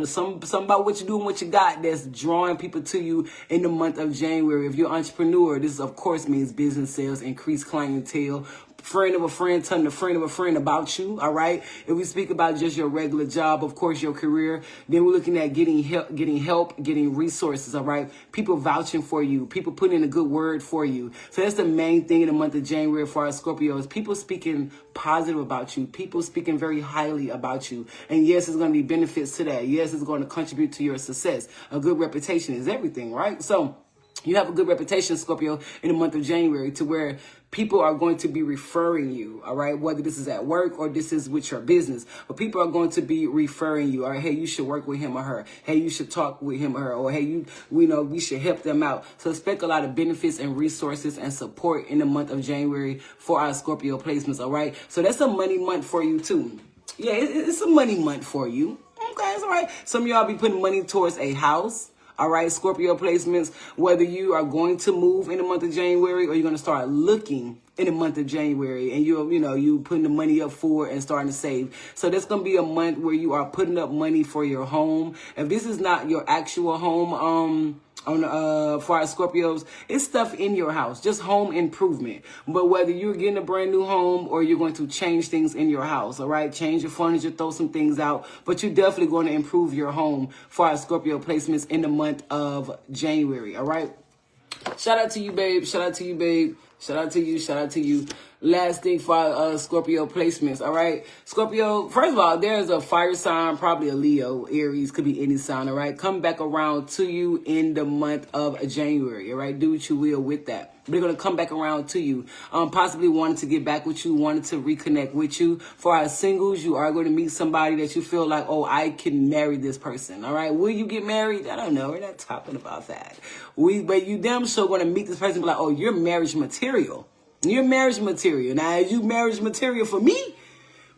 A: Something about what you do and what you got that's drawing people to you in the month of January. If you're an entrepreneur, this of course means business sales, increased clientele, friend of a friend telling a friend of a friend about you, all right? If we speak about just your regular job, of course, your career, then we're looking at getting help, getting resources, all right? People vouching for you, people putting in a good word for you. So that's the main thing in the month of January for our Scorpios. People speaking positive about you, people speaking very highly about you. And yes, it's going to be benefits to that. Yes, it's going to contribute to your success. A good reputation is everything, right? So you have a good reputation, Scorpio, in the month of January, to where people are going to be referring you, all right? Whether this is at work or this is with your business, but people are going to be referring you, all right? Hey, you should work with him or her. Hey, you should talk with him or her. Or hey, we should help them out. So expect a lot of benefits and resources and support in the month of January for our Scorpio placements, all right? So that's a money month for you too. Yeah, it's a money month for you. Okay, it's all right. Some of y'all be putting money towards a house. All right, Scorpio placements, whether you are going to move in the month of January or you're going to start looking in the month of January and you putting the money up for it and starting to save. So that's going to be a month where you are putting up money for your home. If this is not your actual home, for our Scorpios, it's stuff in your house, just home improvement. But whether you're getting a brand new home or you're going to change things in your house, all right, change your furniture, throw some things out, but you're definitely going to improve your home for our Scorpio placements in the month of January, all right? Shout out to you, babe. Shout out to you, babe. Shout out to you. Shout out to you. Last thing for our Scorpio placements, all right? Scorpio, first of all, there's a fire sign, probably a Leo, Aries, could be any sign, all right? Come back around to you in the month of January, all right? Do what you will with that. They're going to come back around to you. Possibly wanted to get back with you, wanted to reconnect with you. For our singles, you are going to meet somebody that you feel like, oh, I can marry this person, all right? Will you get married? I don't know. We're not talking about that. But you damn sure going to meet this person and be like, oh, you're marriage material. You're marriage material. Now, is you marriage material for me?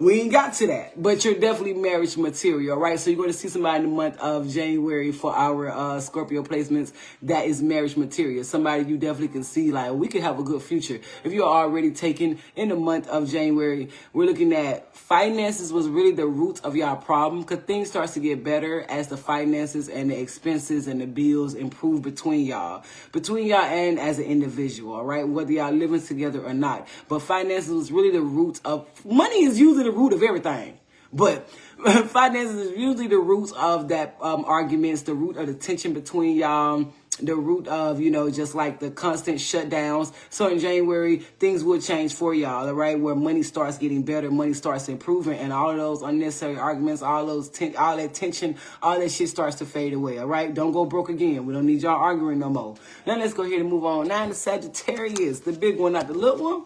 A: We ain't got to that, but you're definitely marriage material, right? So you're going to see somebody in the month of January for our Scorpio placements that is marriage material. Somebody you definitely can see like we could have a good future. If you're already taken in the month of January, we're looking at finances was really the root of y'all problem because things starts to get better as the finances and the expenses and the bills improve between y'all and as an individual, all right? Whether y'all living together or not. But finances was really the root of money is usually the root of everything, but finances is usually the root of that arguments, the root of the tension between y'all, the root of just like the constant shutdowns. So in January things will change for y'all, all right, where money starts getting better, money starts improving, and all of those unnecessary arguments, all that tension, all that shit starts to fade away, all right? Don't go broke again. We don't need y'all arguing no more. Now let's go ahead and move on. Now the Sagittarius, the big one, not the little one.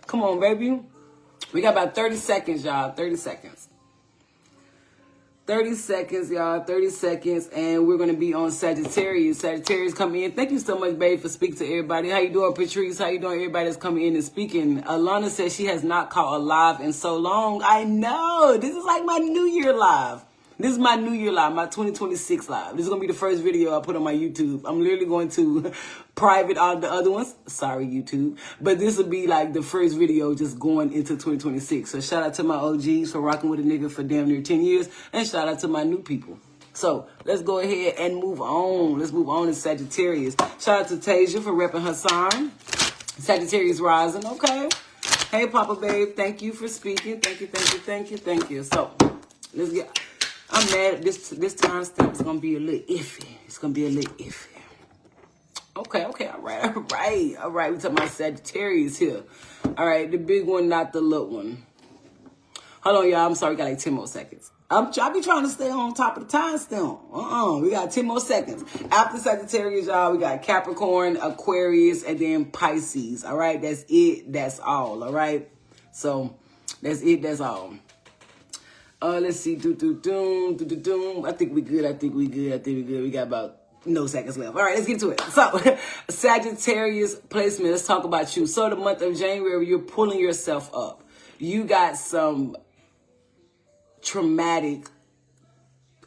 A: Come on, baby. We got about 30 seconds, y'all. 30 seconds. 30 seconds, y'all. 30 seconds. And we're going to be on Sagittarius. Sagittarius coming in. Thank you so much, babe, for speaking to everybody. How you doing, Patrice? How you doing, everybody that's coming in and speaking? Alana says she has not caught a live in so long. I know. This is like my New Year live. This is my New Year live, my 2026 live. This is going to be the first video I put on my YouTube. I'm literally going to private all the other ones. Sorry, YouTube. But this will be like the first video just going into 2026. So shout out to my OGs for rocking with a nigga for damn near 10 years. And shout out to my new people. So let's go ahead and move on. Let's move on to Sagittarius. Shout out to Tasia for repping her sign. Sagittarius rising, okay. Hey, Papa Babe, thank you for speaking. Thank you, thank you, thank you, thank you. So let's get... I'm mad. This timestamp is gonna be a little iffy. It's gonna be a little iffy. Okay, all right. We talking about Sagittarius here. All right, the big one, not the little one. Hold on, y'all. I'm sorry, we got like 10 more seconds. I be trying to stay on top of the timestamp. We got 10 more seconds. After Sagittarius, y'all, we got Capricorn, Aquarius, and then Pisces. All right, that's it. That's all. All right. So that's it. That's all. Let's see. I think we good. We got about no seconds left. All right, let's get to it. So, Sagittarius placement. Let's talk about you. So, the month of January, you're pulling yourself up. You got some traumatic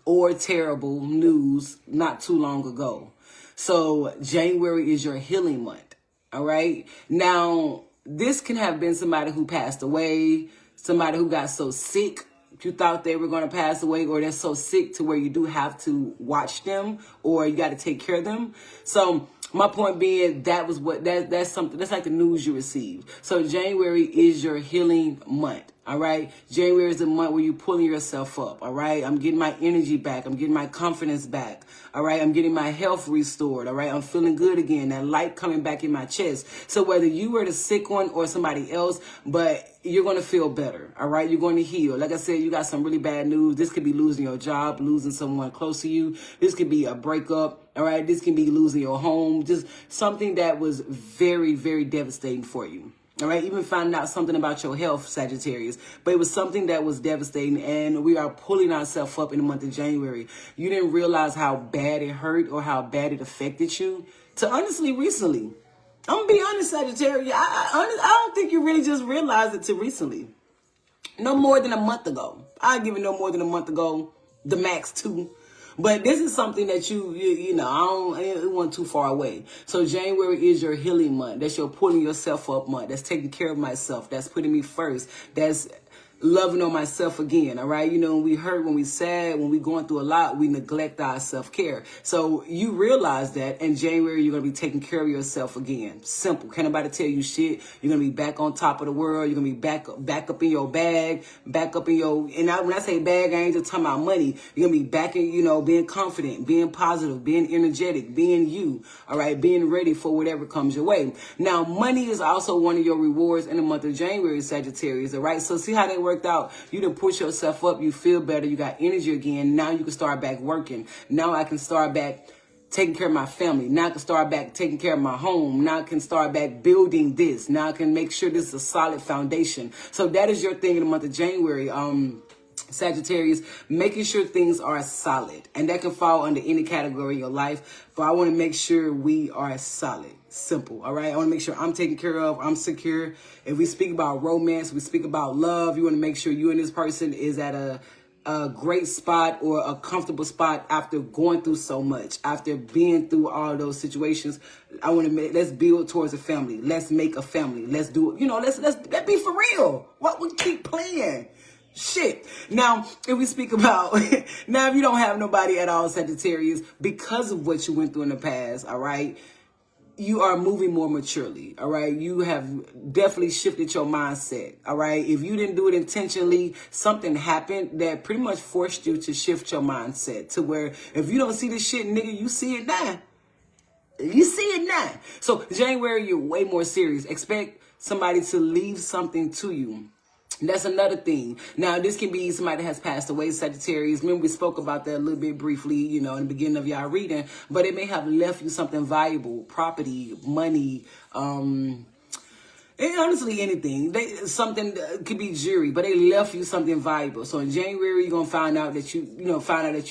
A: or terrible news not too long ago. So, January is your healing month. All right. Now, this can have been somebody who passed away, somebody who got so sick you thought they were going to pass away, or they're so sick to where you do have to watch them or you got to take care of them. So My point being, that's something, that's like the news you received. So January is your healing month. All right. January is the month where you're pulling yourself up. All right. I'm getting my energy back. I'm getting my confidence back. All right. I'm getting my health restored. All right. I'm feeling good again. That light coming back in my chest. So whether you were the sick one or somebody else, but you're going to feel better. All right. You're going to heal. Like I said, you got some really bad news. This could be losing your job, losing someone close to you. This could be a breakup. All right. This can be losing your home. Just something that was very, very devastating for you. All right, even finding out something about your health, Sagittarius. But it was something that was devastating, and we are pulling ourselves up in the month of January. You didn't realize how bad it hurt or how bad it affected you. To honestly, recently. I'm going to be honest, Sagittarius. I don't think you really just realized it till recently. No more than a month ago. I'll give it no more than a month ago. The max 2. But this is something that you know, it wasn't too far away. So January is your healing month. That's your pulling yourself up month. That's taking care of myself. That's putting me first. That's loving on myself again. All right. You know, when we hurt, when we sad, when we going through a lot, we neglect our self-care. So you realize that in January, you're going to be taking care of yourself again. Simple. Can't nobody tell you shit. You're going to be back on top of the world. You're going to be back up in your bag, back up in your, when I say bag, I ain't just talking about money. You're going to be back in, you know, being confident, being positive, being energetic, being you. All right. Being ready for whatever comes your way. Now, money is also one of your rewards in the month of January, Sagittarius. All right. So see how they work out. You done push yourself up. You feel better. You got energy again. Now you can start back working. Now I can start back taking care of my family. Now I can start back taking care of my home. Now I can start back building this. Now I can make sure this is a solid foundation. So that is your thing in the month of January. Sagittarius, making sure things are solid, and that can fall under any category in your life, but I want to make sure we are solid. Simple. All right. I want to make sure I'm taken care of. I'm secure. If we speak about romance, we speak about love. You want to make sure you and this person is at a great spot or a comfortable spot after going through so much, after being through all those situations. I want to let's build towards a family. Let's make a family. Let's do it. You know, let's be for real. What we keep playing. Shit. Now, if we speak about, now if you don't have nobody at all, Sagittarius, because of what you went through in the past, all right, you are moving more maturely, all right? You have definitely shifted your mindset, all right? If you didn't do it intentionally, something happened that pretty much forced you to shift your mindset to where if you don't see this shit, nigga, you see it now. You see it now. So January, you're way more serious. Expect somebody to leave something to you. That's another thing. Now, this can be somebody that has passed away, Sagittarius. Remember, we spoke about that a little bit briefly, you know, in the beginning of y'all reading. But it may have left you something valuable, property, money, and honestly, anything. Something could be jewelry, but they left you something valuable. So in January, you're gonna find out that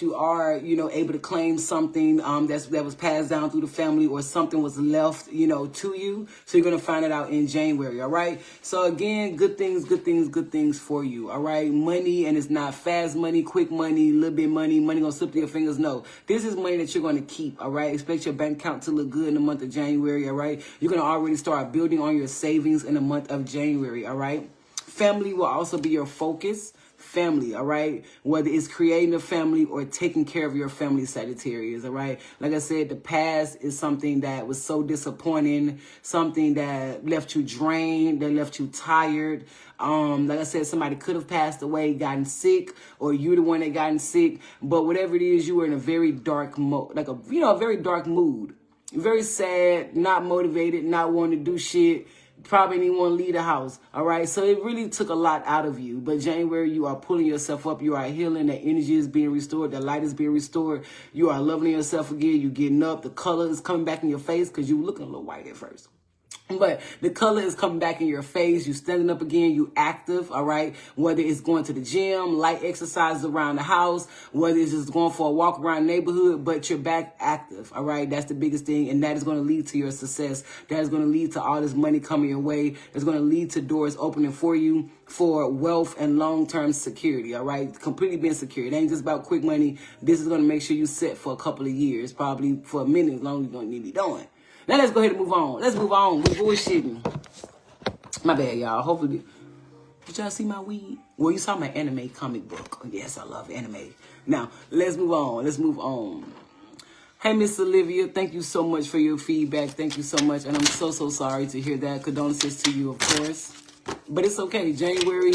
A: you are, you know, able to claim something that was passed down through the family, or something was left, you know, to you. So you're gonna find it out in January. All right. So again, good things for you. All right. Money, and it's not fast money, quick money, little bit money gonna slip through your fingers. No, this is money that you're gonna keep. All right. Expect your bank account to look good in the month of January. All right. You're gonna already start building on your savings in the month of January, all right? Family will also be your focus. Family, all right? Whether it's creating a family or taking care of your family, Sagittarius, all right? Like I said, the past is something that was so disappointing, something that left you drained, that left you tired. Like I said, somebody could have passed away, gotten sick, or you're the one that gotten sick. But whatever it is, you were in a very dark mode, like a very dark mood. Very sad, not motivated, not wanting to do shit. Probably didn't want to leave the house. All right. So it really took a lot out of you. But January, you are pulling yourself up. You are healing. The energy is being restored. The light is being restored. You are loving yourself again. You're getting up. The color is coming back in your face because you were looking a little white at first. But the color is coming back in your face. You standing up again. You active, all right? Whether it's going to the gym, light exercises around the house, whether it's just going for a walk around the neighborhood, but you're back active, all right? That's the biggest thing, and that is going to lead to your success. That is going to lead to all this money coming your way. It's going to lead to doors opening for you for wealth and long-term security, all right? Completely being secure. It ain't just about quick money. This is going to make sure you set for a couple of years, probably for a minute, as long as you're going to need to be doing. Now let's go ahead and move on. Let's move on. We're bullshitting. My bad, y'all. Hopefully, did y'all see my weed? Well, you saw my anime comic book. Yes, I love anime. Now, let's move on. Let's move on. Hey, Miss Olivia, thank you so much for your feedback. Thank you so much. And I'm so sorry to hear that. Condolences to you, of course. But it's okay. January,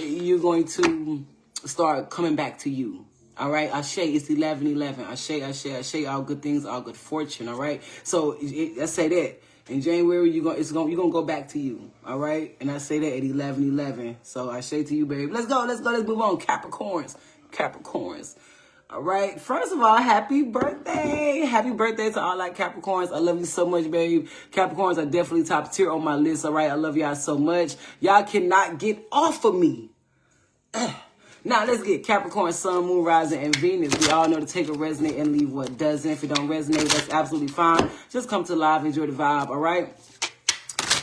A: you're going to start coming back to you. All right? Ashe, it's 11/11. Ashe, all good things, all good fortune. All right? So I say that. In January, you're gonna go back to you. All right? And I say that at 11/11. So Ashe to you, baby. Let's go. Let's move on. Capricorns. All right. First of all, happy birthday. Happy birthday to all like Capricorns. I love you so much, babe. Capricorns are definitely top tier on my list. All right. I love y'all so much. Y'all cannot get off of me. Now, let's get Capricorn, Sun, Moon, Rising, and Venus. We all know to take a resonate and leave what doesn't. If it don't resonate, that's absolutely fine. Just come to live, enjoy the vibe, all right?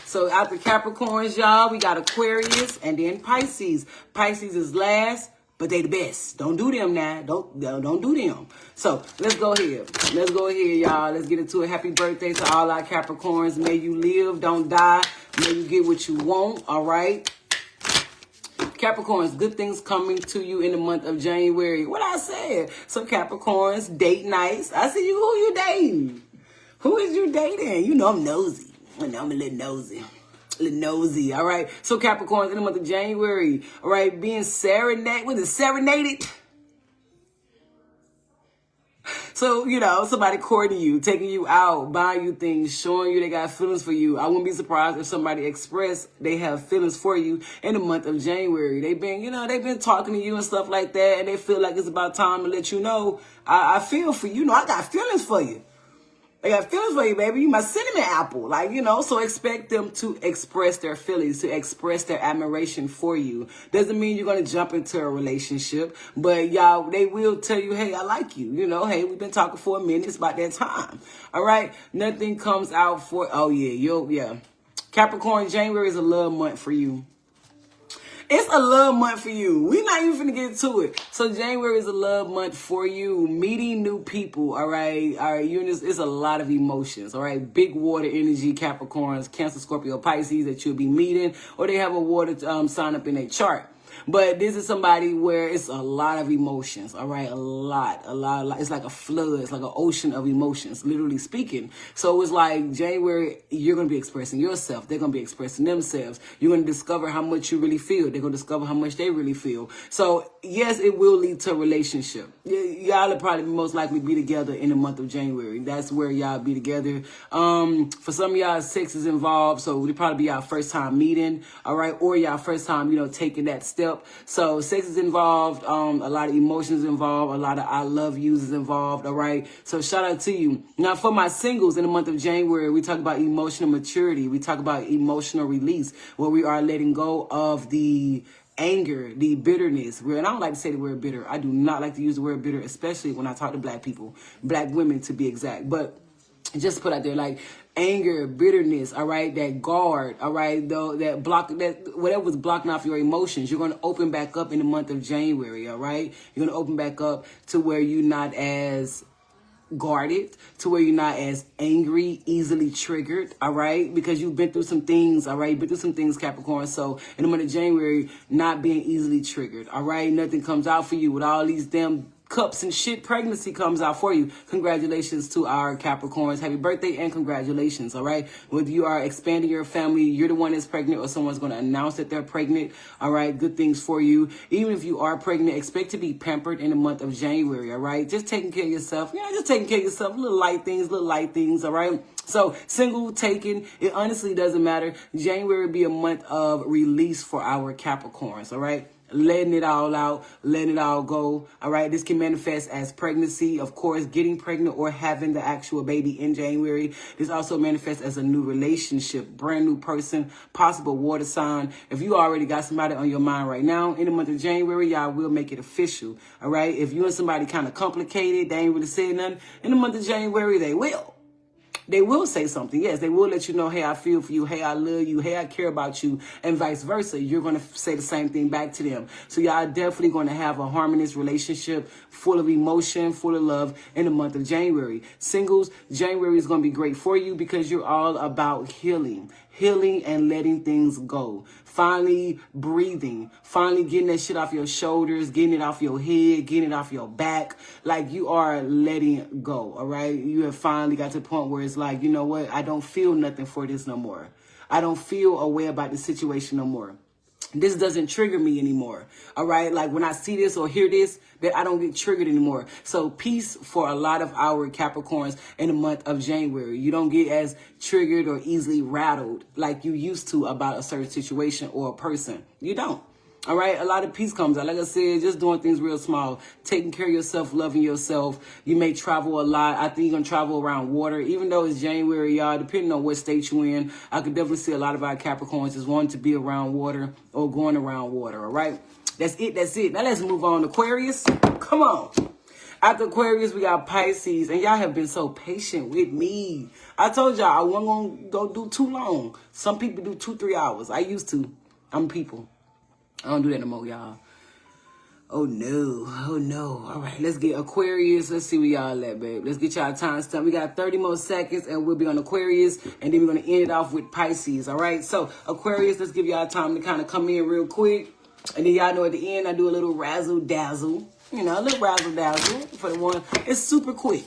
A: So after Capricorns, y'all, we got Aquarius and then Pisces. Pisces is last, but they the best. Don't do them now. Don't do them. So let's go ahead. Y'all. Let's get into it. Happy birthday to all our Capricorns. May you live, don't die. May you get what you want, all right? Capricorns, good things coming to you in the month of January. What I said. So Capricorns, date nights. I see you. Who you dating? Who is you dating? You know I'm nosy. I know I'm a little nosy. All right. So Capricorns in the month of January. All right. Being serenaded. So, you know, somebody courting you, taking you out, buying you things, showing you they got feelings for you. I wouldn't be surprised if somebody expressed they have feelings for you in the month of January. They've been talking to you and stuff like that, and they feel like it's about time to let you know, I feel for you. I got feelings for you. I got feelings for you, baby. You my cinnamon apple. So expect them to express their feelings, to express their admiration for you. Doesn't mean you're going to jump into a relationship, but y'all, they will tell you, hey, I like you. Hey, we've been talking for a minute. It's about that time. All right. Nothing comes out for, Capricorn, January is a love month for you. It's a love month for you. We're not even finna get to it. So January is a love month for you. Meeting new people, all right? It's a lot of emotions, all right? Big water energy, Capricorns, Cancer, Scorpio, Pisces that you'll be meeting, or they have a water sign up in their chart. But this is somebody where it's a lot of emotions, all right? A lot. It's like a flood. It's like an ocean of emotions, literally speaking. So it's like January, you're going to be expressing yourself. They're going to be expressing themselves. You're going to discover how much you really feel. They're going to discover how much they really feel. So, yes, it will lead to a relationship. Y'all will probably most likely be together in the month of January. That's where y'all be together. For some of y'all, sex is involved. So it'll probably be y'all first time meeting, all right? Or y'all first time, taking that step. So sex is involved, a lot of emotions involved, a lot of I love yous is involved, all right? So shout out to you. Now for my singles in the month of January, we talk about emotional maturity. We talk about emotional release, where we are letting go of the anger, the bitterness. And I don't like to say the word bitter. I do not like to use the word bitter, especially when I talk to black people, black women to be exact. But just put out there like anger, bitterness, all right, that guard, all right, though that block, that whatever was blocking off your emotions, you're going to open back up in the month of January, all right? You're going to open back up to where you're not as guarded, to where you're not as angry, easily triggered, all right? Because you've been through some things, all right? You've been through some things, Capricorn. So in the month of January, not being easily triggered, all right? Nothing comes out for you with all these damn cups and shit. Pregnancy comes out for you. Congratulations to our Capricorns. Happy birthday and congratulations, all right? Whether you are expanding your family, you're the one that's pregnant, or someone's going to announce that they're pregnant, all right? Good things for you. Even if you are pregnant, expect to be pampered in the month of January, all right? Just taking care of yourself. Just taking care of yourself. Little light things, all right? So single, taken, it honestly doesn't matter. January will be a month of release for our Capricorns, all right? Letting it all out, letting it all go. All right. This can manifest as pregnancy, of course, getting pregnant or having the actual baby in January. This also manifests as a new relationship, brand new person, possible water sign. If you already got somebody on your mind right now, in the month of January, y'all will make it official. All right. If you and somebody kind of complicated, they ain't really saying nothing, in the month of January, they will. They will say something. Yes, they will let you know, hey, I feel for you. Hey, I love you. Hey, I care about you. And vice versa. You're going to say the same thing back to them. So y'all definitely going to have a harmonious relationship full of emotion, full of love in the month of January. Singles, January is going to be great for you because you're all about healing. healing and letting things go. Finally breathing. Finally getting that shit off your shoulders, getting it off your head, getting it off your back. Like you are letting go, all right? You have finally got to the point where it's like, you know what? I don't feel nothing for this no more. I don't feel a way about the situation no more. This doesn't trigger me anymore, all right? Like when I see this or hear this, that I don't get triggered anymore. So peace for a lot of our Capricorns in the month of January. You don't get as triggered or easily rattled like you used to about a certain situation or a person. You don't. All right, a lot of peace comes out. Like I said, just doing things real small, taking care of yourself, loving yourself. You may travel a lot. I think you're going to travel around water, even though it's January, y'all, depending on what state you're in. I could definitely see a lot of our Capricorns just wanting to be around water or going around water, all right? That's it, that's it. Now let's move on. Aquarius, come on. After Aquarius, we got Pisces, and y'all have been so patient with me. I told y'all I wasn't going to go do too long. Some people do 2-3 hours. I used to. I'm people. I don't do that no more, y'all. Oh, no. Oh, no. All right, let's get Aquarius. Let's see where y'all at, babe. Let's get y'all time stamp. We got 30 more seconds, and we'll be on Aquarius, and then we're going to end it off with Pisces, all right? So, Aquarius, let's give y'all time to kind of come in real quick. And then y'all know at the end, I do a little razzle dazzle. You know, a little razzle dazzle for the one. It's super quick.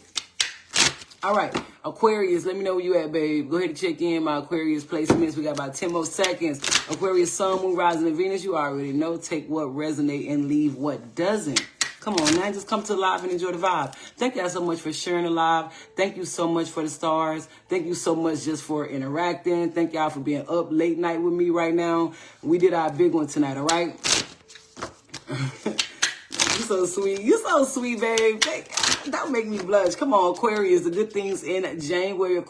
A: All right, Aquarius, let me know where you at, babe. Go ahead and check in my Aquarius placements. We got about 10 more seconds. Aquarius, Sun, Moon, Rising, and Venus. You already know. Take what resonate and leave what doesn't. Come on, now just come to the live and enjoy the vibe. Thank y'all so much for sharing the live. Thank you so much for the stars. Thank you so much just for interacting. Thank y'all for being up late night with me right now. We did our big one tonight, all right? You so sweet. You so sweet, babe. Don't make me blush. Come on, Aquarius. The good things in January.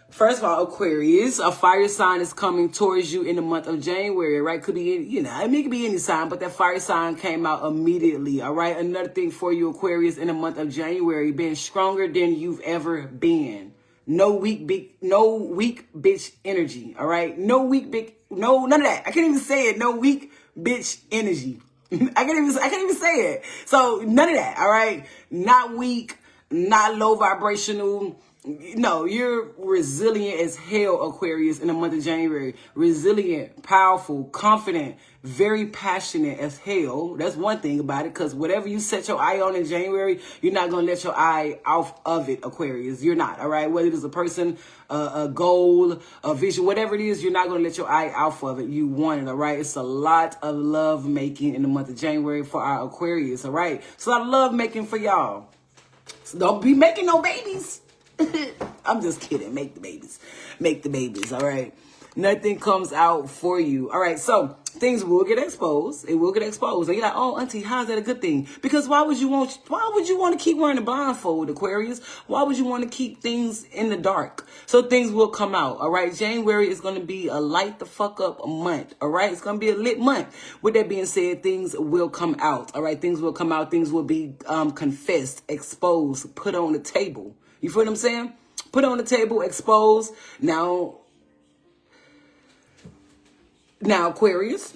A: First of all, Aquarius, a fire sign is coming towards you in the month of January, right? Could be, you know, it could be any sign, but that fire sign came out immediately, all right? Another thing for you, Aquarius, in the month of January, being stronger than you've ever been. No weak bitch energy, all right? No, none of that. I can't even say it. No weak bitch energy. I can't even say it. So none of that, all right? Not weak, not low vibrational. No, you're resilient as hell, Aquarius, in the month of January. Resilient, powerful, confident, very passionate as hell. That's one thing about it, because whatever you set your eye on in January, you're not going to let your eye off of it, Aquarius. You're not, all right? Whether it is a person, a goal, a vision, whatever it is, you're not going to let your eye off of it. You want it, all right? It's a lot of love making in the month of January for our Aquarius, all right? It's a lot of love making for y'all. So don't be making no babies. I'm just kidding. Make the babies. Make the babies, all right? Nothing comes out for you. All right, so things will get exposed. It will get exposed. And you're like, oh, auntie, how's that a good thing? Because why would you want to keep wearing a blindfold, Aquarius? Why would you want to keep things in the dark? So things will come out, all right? January is going to be a light the fuck up month, all right? It's going to be a lit month. With that being said, things will come out, all right? Things will come out. Things will be confessed, exposed, put on the table. You feel what I'm saying? Put on the table, exposed. Now, Aquarius,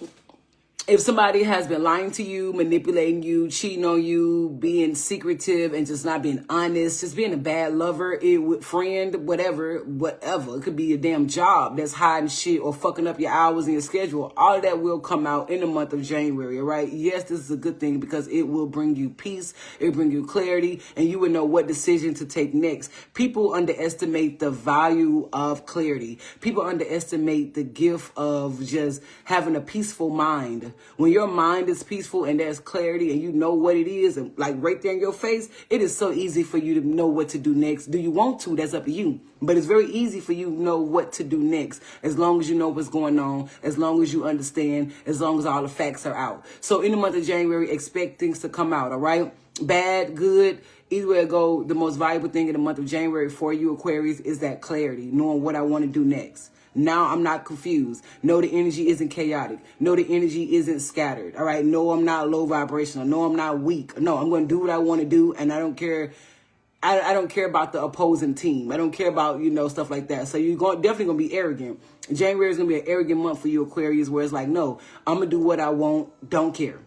A: if somebody has been lying to you, manipulating you, cheating on you, being secretive and just not being honest, just being a bad lover, friend, whatever, it could be a damn job that's hiding shit or fucking up your hours and your schedule. All of that will come out in the month of January, all right? Yes, this is a good thing because it will bring you peace, it will bring you clarity, and you will know what decision to take next. People underestimate the value of clarity. People underestimate the gift of just having a peaceful mind. When your mind is peaceful and there's clarity and you know what it is, and like right there in your face, it is so easy for you to know what to do next. Do you want to? That's up to you. But it's very easy for you to know what to do next, as long as you know what's going on, as long as you understand, as long as all the facts are out. So in the month of January, expect things to come out, all right? Bad, good, either way it go, the most valuable thing in the month of January for you, Aquarius, is that clarity, knowing what I want to do next. Now I'm not confused. No, the energy isn't chaotic. No, the energy isn't scattered. All right. No, I'm not low vibrational. No, I'm not weak. No, I'm going to do what I want to do. And I don't care. I don't care about the opposing team. I don't care about, stuff like that. So you're definitely going to be arrogant. January is going to be an arrogant month for you, Aquarius, where it's like, no, I'm going to do what I want. Don't care.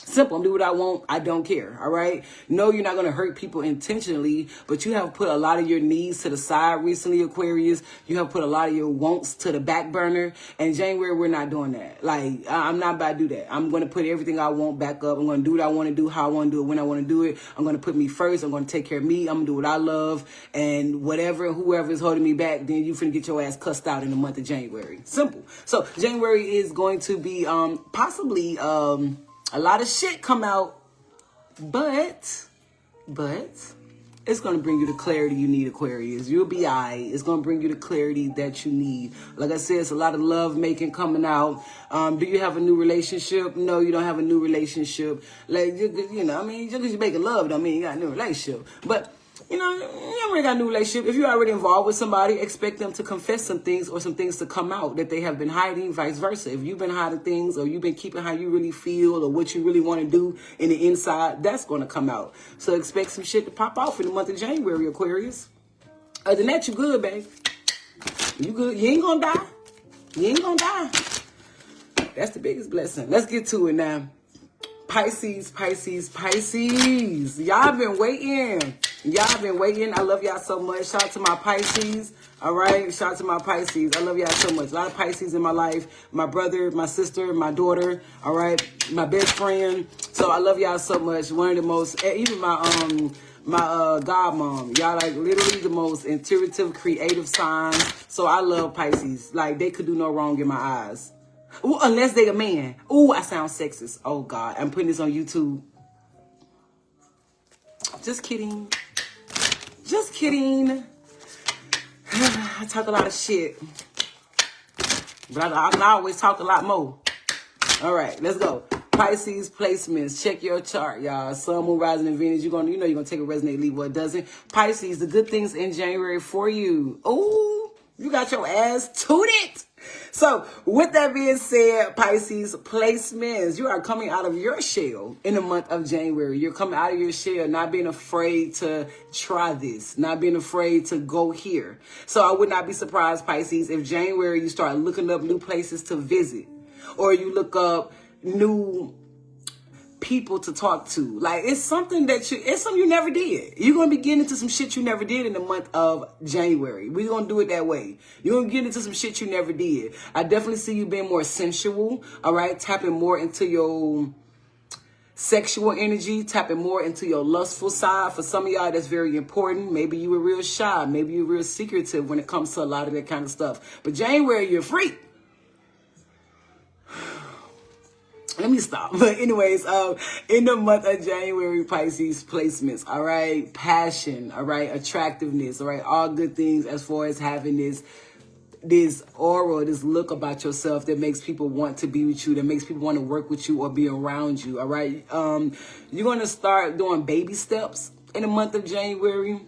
A: Simple. I'm doing what I want. I don't care. All right. No, you're not going to hurt people intentionally, but you have put a lot of your needs to the side recently, Aquarius. You have put a lot of your wants to the back burner. And January, we're not doing that. Like, I'm not about to do that. I'm going to put everything I want back up. I'm going to do what I want to do, how I want to do it, when I want to do it. I'm going to put me first. I'm going to take care of me. I'm going to do what I love. And whatever, whoever is holding me back, then you finna get your ass cussed out in the month of January. Simple. So January is going to be possibly a lot of shit come out, but it's going to bring you the clarity you need, Aquarius. You'll be all right. It's going to bring you the clarity that you need. Like I said, it's a lot of love making coming out. Do you have a new relationship? No, you don't have a new relationship. Like, you know, I mean, just because you're making love don't mean you got a new relationship. But you know, you already got a new relationship. If you're already involved with somebody, expect them to confess some things or some things to come out that they have been hiding, vice versa. If you've been hiding things or you've been keeping how you really feel or what you really want to do in the inside, that's going to come out. So expect some shit to pop off in the month of January, Aquarius. Other than that, you good, babe. You good. You ain't going to die. You ain't going to die. That's the biggest blessing. Let's get to it now. Pisces. Y'all been waiting. I love y'all so much. Shout out to my Pisces. All right. Shout out to my Pisces. I love y'all so much. A lot of Pisces in my life. My brother, my sister, my daughter. All right. My best friend. So I love y'all so much. One of the most, even my godmom. Y'all like literally the most intuitive, creative signs. So I love Pisces. Like they could do no wrong in my eyes. Ooh, unless they a man. Ooh, I sound sexist. Oh, God. I'm putting this on YouTube. Just kidding. Just kidding. I talk a lot of shit. But I always talk a lot more. All right, let's go. Pisces placements. Check your chart, y'all. Sun, Moon, Rising, and Venus. You're gonna take a resonate, leave what doesn't. Pisces, the good things in January for you. Ooh, you got your ass tooted. So, with that being said, Pisces placements, you are coming out of your shell in the month of January. You're coming out of your shell, not being afraid to try this, not being afraid to go here. So, I would not be surprised, Pisces, if January you start looking up new places to visit, or you look up new people to talk to. Like, it's something you never did. You're going to be getting into some shit you never did in the month of January. We're going to do it that way. You're going to get into some shit you never did. I definitely see you being more sensual, all right? Tapping more into your sexual energy, tapping more into your lustful side. For some of y'all, that's very important. Maybe you were real shy. Maybe you're real secretive when it comes to a lot of that kind of stuff. But January, you're free. Let me stop. But anyways, in the month of January, Pisces placements, all right? Passion, all right? Attractiveness, all right? All good things as far as having this aura, this look about yourself that makes people want to be with you, that makes people want to work with you or be around you, all right? You're going to start doing baby steps in the month of January.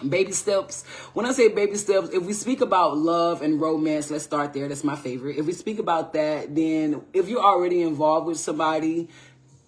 A: Baby steps. When I say baby steps, if we speak about love and romance, let's start there. That's my favorite. If we speak about that, then if you're already involved with somebody,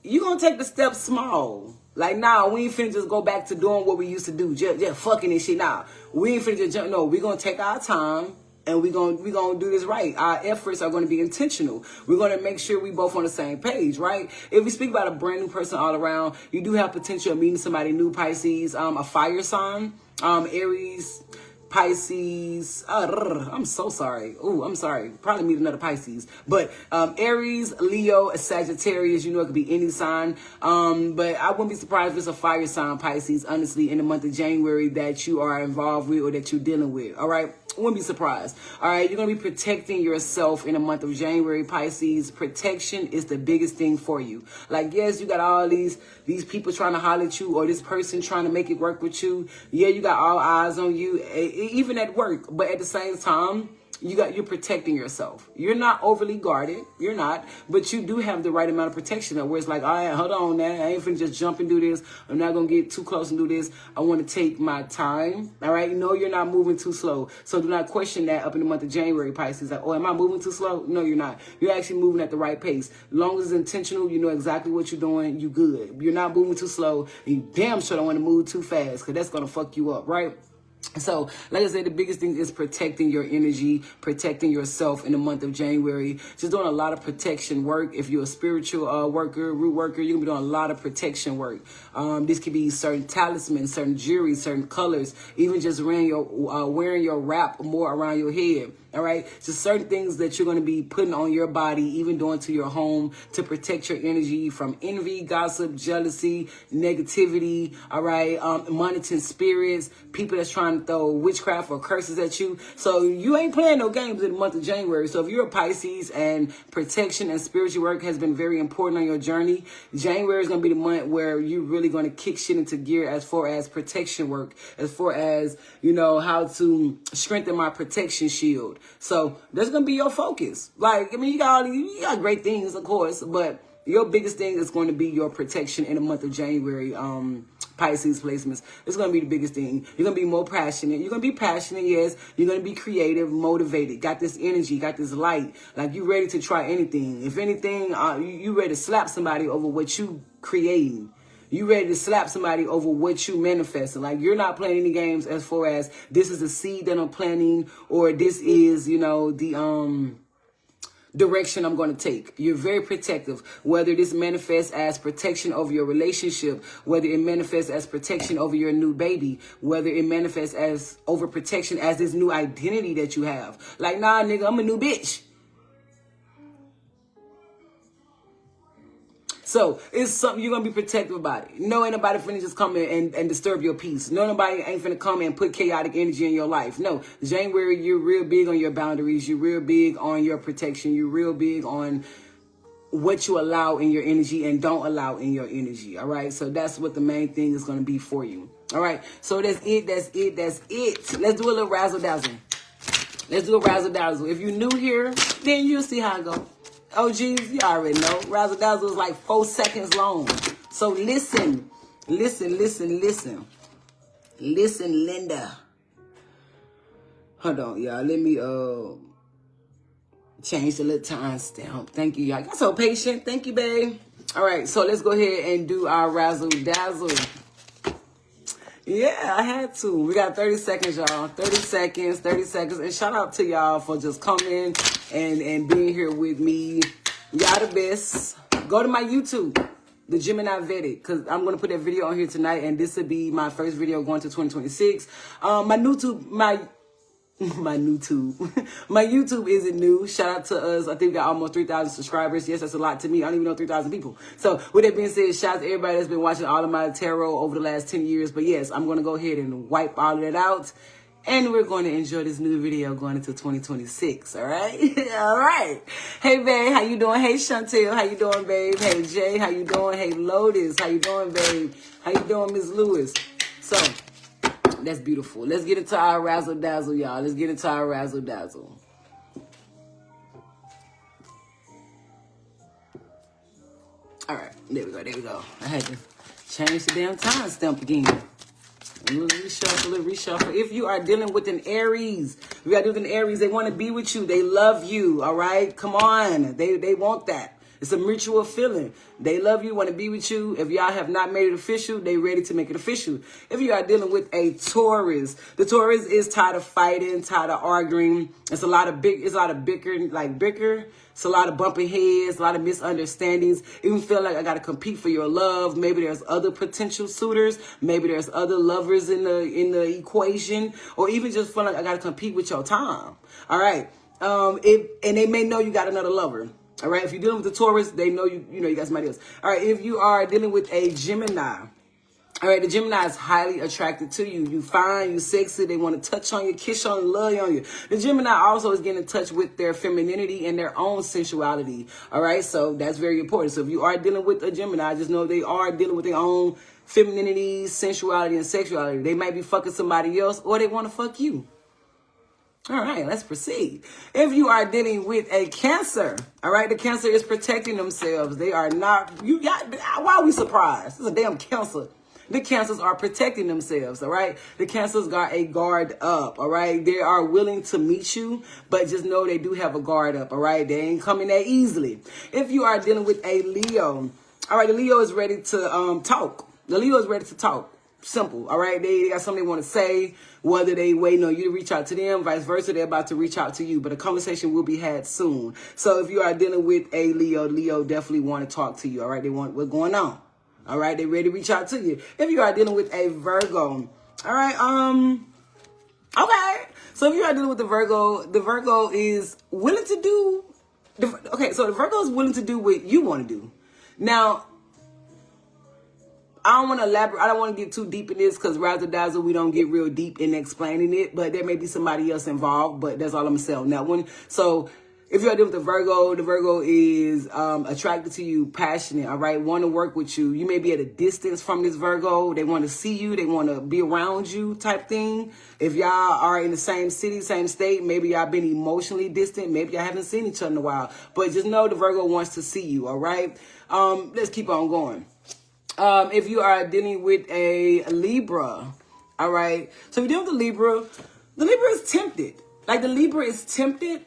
A: you're going to take the steps small. Like, nah, we ain't finna just go back to doing what we used to do. Just fucking and shit. Nah, we ain't finna just jump. No, we're going to take our time. And we're gonna do this right. Our efforts are going to be intentional. We're going to make sure we both on the same page, right? If we speak about a brand new person all around, you do have potential of meeting somebody new, Pisces, a fire sign, Aries, Pisces. I'm so sorry. Ooh, I'm sorry. Probably meet another Pisces. But Aries, Leo, Sagittarius, it could be any sign. But I wouldn't be surprised if it's a fire sign, Pisces, honestly, in the month of January that you are involved with or that you're dealing with. All right? Wouldn't be surprised. All right, you're going to be protecting yourself in the month of January, Pisces. Protection is the biggest thing for you. Like, yes, you got all these people trying to holler at you or this person trying to make it work with you. Yeah, you got all eyes on you, even at work. But at the same time, you're protecting yourself. You're not overly guarded. You're not. But you do have the right amount of protection where it's like, all right, hold on now. I ain't finna just jump and do this. I'm not going to get too close and do this. I want to take my time. All right? No, you're not moving too slow. So do not question that up in the month of January, Pisces. Like, oh, am I moving too slow? No, you're not. You're actually moving at the right pace. As long as it's intentional, you know exactly what you're doing, you good. You're not moving too slow. You damn sure don't want to move too fast because that's going to fuck you up, right? So, like I said, the biggest thing is protecting your energy, protecting yourself in the month of January. Just doing a lot of protection work. If you're a spiritual worker, root worker, you're going to be doing a lot of protection work. This could be certain talismans, certain jewelry, certain colors, even just wearing your wrap more around your head. All right. Just certain things that you're going to be putting on your body, even doing to your home to protect your energy from envy, gossip, jealousy, negativity. All right. Monitoring spirits, people that's trying to throw witchcraft or curses at you. So you ain't playing no games in the month of January. So if you're a Pisces and protection and spiritual work has been very important on your journey, January is going to be the month where you're really going to kick shit into gear as far as protection work, as far as, you know, how to strengthen my protection shield. So that's going to be your focus. Like, I mean, you got great things, of course, but your biggest thing is going to be your protection in the month of January. Pisces placements. It's going to be the biggest thing. You're going to be more passionate. You're going to be passionate, yes. You're going to be creative, motivated, got this energy, got this light. Like, you ready to try anything. If anything, you ready to slap somebody over what you creating. You ready to slap somebody over what you manifesting. Like, you're not playing any games as far as this is a seed that I'm planting, or this is, you know, the direction I'm going to take. You're very protective, whether this manifests as protection over your relationship, whether it manifests as protection over your new baby, whether it manifests as over protection as this new identity that you have. Like, nah, nigga, I'm a new bitch. So it's something you're going to be protective about it. No, ain't nobody finna just come in and disturb your peace. No, nobody ain't finna come and put chaotic energy in your life. No, January, you're real big on your boundaries. You're real big on your protection. You're real big on what you allow in your energy and don't allow in your energy. All right. So that's what the main thing is going to be for you. All right. So that's it. That's it. That's it. Let's do a little razzle dazzle. Let's do a razzle dazzle. If you're new here, then you'll see how it goes. Oh, geez, you already know. Razzle dazzle is like 4 seconds long. So listen, Linda. Hold on, y'all. Let me change the little time stamp. Thank you, y'all. You're so patient. Thank you, babe. All right, so let's go ahead and do our razzle dazzle. Yeah, I had to. We got 30 seconds, y'all. 30 seconds. And shout out to y'all for just coming and being here with me. Y'all the best. Go to my YouTube, the Gemini Vetted, because I'm going to put that video on here tonight, and this will be my first video going to 2026. My YouTube isn't new. Shout out to us. I think we got almost 3,000 subscribers. Yes, that's a lot to me. I don't even know 3,000 people. So with that being said, shout out to everybody that's been watching all of my tarot over the last 10 years. But yes, I'm going to go ahead and wipe all of that out. And we're going to enjoy this new video going into 2026. All right? All right. Hey, babe. How you doing? Hey, Chantel. How you doing, babe? Hey, Jay. How you doing? Hey, Lotus. How you doing, babe? How you doing, Miss Lewis? So that's beautiful. Let's get into our razzle dazzle, y'all. Let's get into our razzle dazzle. All right, there we go. I had to change the damn time stamp again. A little reshuffle. If you are dealing with an Aries, we got to do with an Aries. They want to be with you. They love you. All right, come on. They want that. It's a mutual feeling. They love you, want to be with you. If y'all have not made it official, they ready to make it official. If you are dealing with a Taurus, the Taurus is tired of fighting, tired of arguing. It's a lot of bickering. It's a lot of bumping heads, a lot of misunderstandings. Even feel like I got to compete for your love. Maybe there's other potential suitors. Maybe there's other lovers in the equation, or even just feel like I got to compete with your time. All right. And they may know you got another lover. All right. If you're dealing with the Taurus, they know you got somebody else. All right. If you are dealing with a Gemini, all right, the Gemini is highly attracted to you. You fine, you sexy. They want to touch on you, kiss on you, love on you. The Gemini also is getting in touch with their femininity and their own sensuality. All right. So that's very important. So if you are dealing with a Gemini, just know they are dealing with their own femininity, sensuality, and sexuality. They might be fucking somebody else, or they want to fuck you. All right, let's proceed. If you are dealing with a Cancer, all right, the Cancer is protecting themselves. They are not, why are we surprised? This is a damn Cancer. The Cancers are protecting themselves, all right? The Cancers got a guard up, all right? They are willing to meet you, but just know they do have a guard up, all right? They ain't coming that easily. If you are dealing with a Leo, all right, the Leo is ready to talk. The Leo is ready to talk. Simple, all right? They got something they want to say, whether they waiting on you to reach out to them, vice versa, they're about to reach out to you. But a conversation will be had soon. So if you are dealing with a Leo definitely want to talk to you, all right? They want what's going on, all right? They ready to reach out to you. If you are dealing with a Virgo, all right, okay. So if you are dealing with the Virgo is willing to do, so the Virgo is willing to do what you want to do. Now, I don't want to elaborate. I don't want to get too deep in this because Razzle Dazzle, we don't get real deep in explaining it. But there may be somebody else involved. But that's all I'm going to say on that one. So if you're dealing with the Virgo is attracted to you, passionate, all right? Want to work with you. You may be at a distance from this Virgo. They want to see you. They want to be around you type thing. If y'all are in the same city, same state, maybe y'all been emotionally distant. Maybe y'all haven't seen each other in a while. But just know the Virgo wants to see you, all right? Let's keep on going. If you are dealing with a Libra, all right? So if you're dealing with the Libra is tempted. Like the Libra is tempted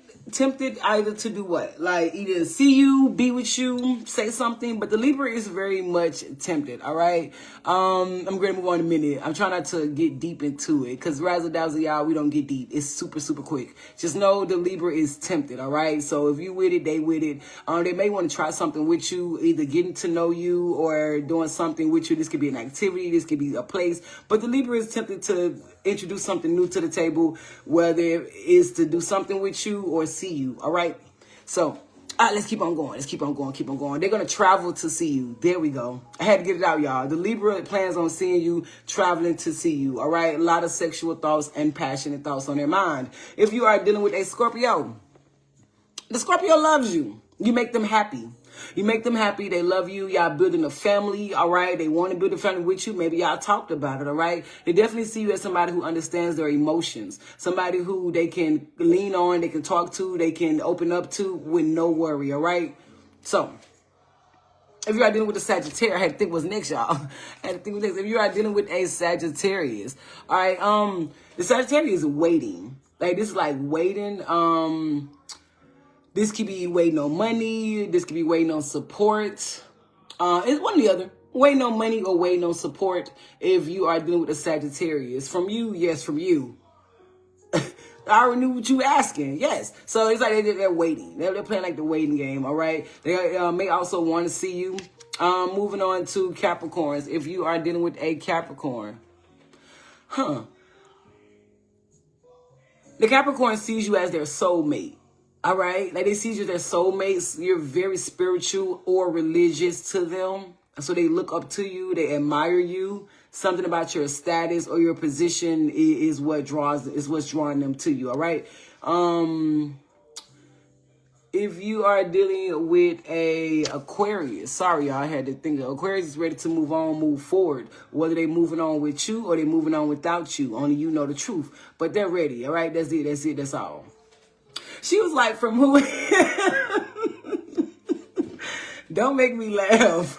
A: either to do what? Like either see you, be with you, say something. But the Libra is very much tempted, all right? I'm going to move on in a minute. I'm trying not to get deep into it because Razzle Dazzle, y'all, we don't get deep. It's super, super quick. Just know the Libra is tempted, all right? So if you with it, they with it. They may want to try something with you, either getting to know you or doing something with you. This could be an activity. This could be a place. But the Libra is tempted to introduce something new to the table, whether it is to do something with you or see you, all right? So, let's keep on going. Let's keep on going. They're going to travel to see you. There we go. I had to get it out, y'all. The Libra plans on seeing you, traveling to see you, all right? A lot of sexual thoughts and passionate thoughts on their mind. If you are dealing with a Scorpio, the Scorpio loves you. You make them happy. You make them happy. They love you. Y'all building a family, all right? They want to build a family with you. Maybe y'all talked about it, all right? They definitely see you as somebody who understands their emotions, somebody who they can lean on, they can talk to, they can open up to with no worry, all right? So, if you are dealing with a Sagittarius, I had to think what's next, y'all. If you are dealing with a Sagittarius, all right, the Sagittarius is waiting. Like, this is like waiting, this could be waiting on money. This could be waiting on support. It's one or the other. Waiting on money or waiting on support if you are dealing with a Sagittarius. From you, yes, from you. I already knew what you were asking. Yes. So it's like they're waiting. They're playing like the waiting game, all right? They may also want to see you. Moving on to Capricorns. If you are dealing with a Capricorn. The Capricorn sees you as their soulmate. All right, like they see you as their soulmates. You're very spiritual or religious to them. So they look up to you. They admire you. Something about your status or your position is what's drawing them to you. All right. If you are dealing with a Aquarius, sorry, y'all, I had to think. Aquarius is ready to move on, move forward. Whether they moving on with you or they moving on without you, only you know the truth. But they're ready. All right, that's it. That's all. She was like, from who? Don't make me laugh.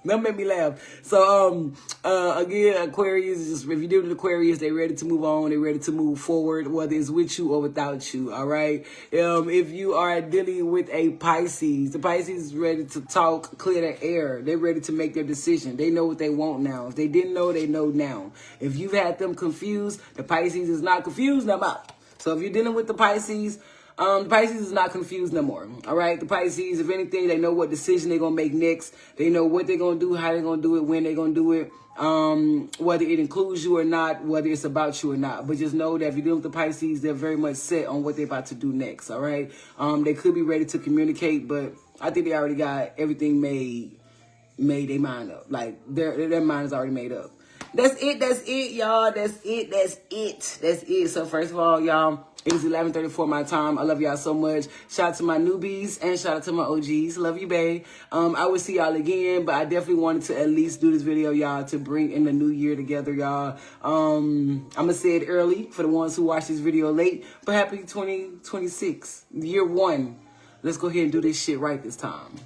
A: Don't make me laugh. So, again, Aquarius, just if you deal with Aquarius, they ready to move on. They ready to move forward, whether it's with you or without you. All right. If you are dealing with a Pisces, the Pisces is ready to talk, clear the air. They're ready to make their decision. They know what they want now. If they didn't know, they know now. If you've had them confused, the Pisces is not confused no more. So if you're dealing with the Pisces is not confused no more. All right. The Pisces, if anything, they know what decision they're going to make next. They know what they're going to do, how they're going to do it, when they're going to do it, whether it includes you or not, whether it's about you or not. But just know that if you're dealing with the Pisces, they're very much set on what they're about to do next. All right. They could be ready to communicate, but I think they already got everything made their mind up. Like their mind is already made up. That's it, y'all. That's it. So first of all, y'all, it is 11:34 my time. I love y'all so much. Shout out to my newbies and shout out to my OGs. Love you, babe. I will see y'all again, but I definitely wanted to at least do this video, y'all, to bring in the new year together, y'all. I'm gonna say it early for the ones who watch this video late, but happy 2026, year one. Let's go ahead and do this shit right this time.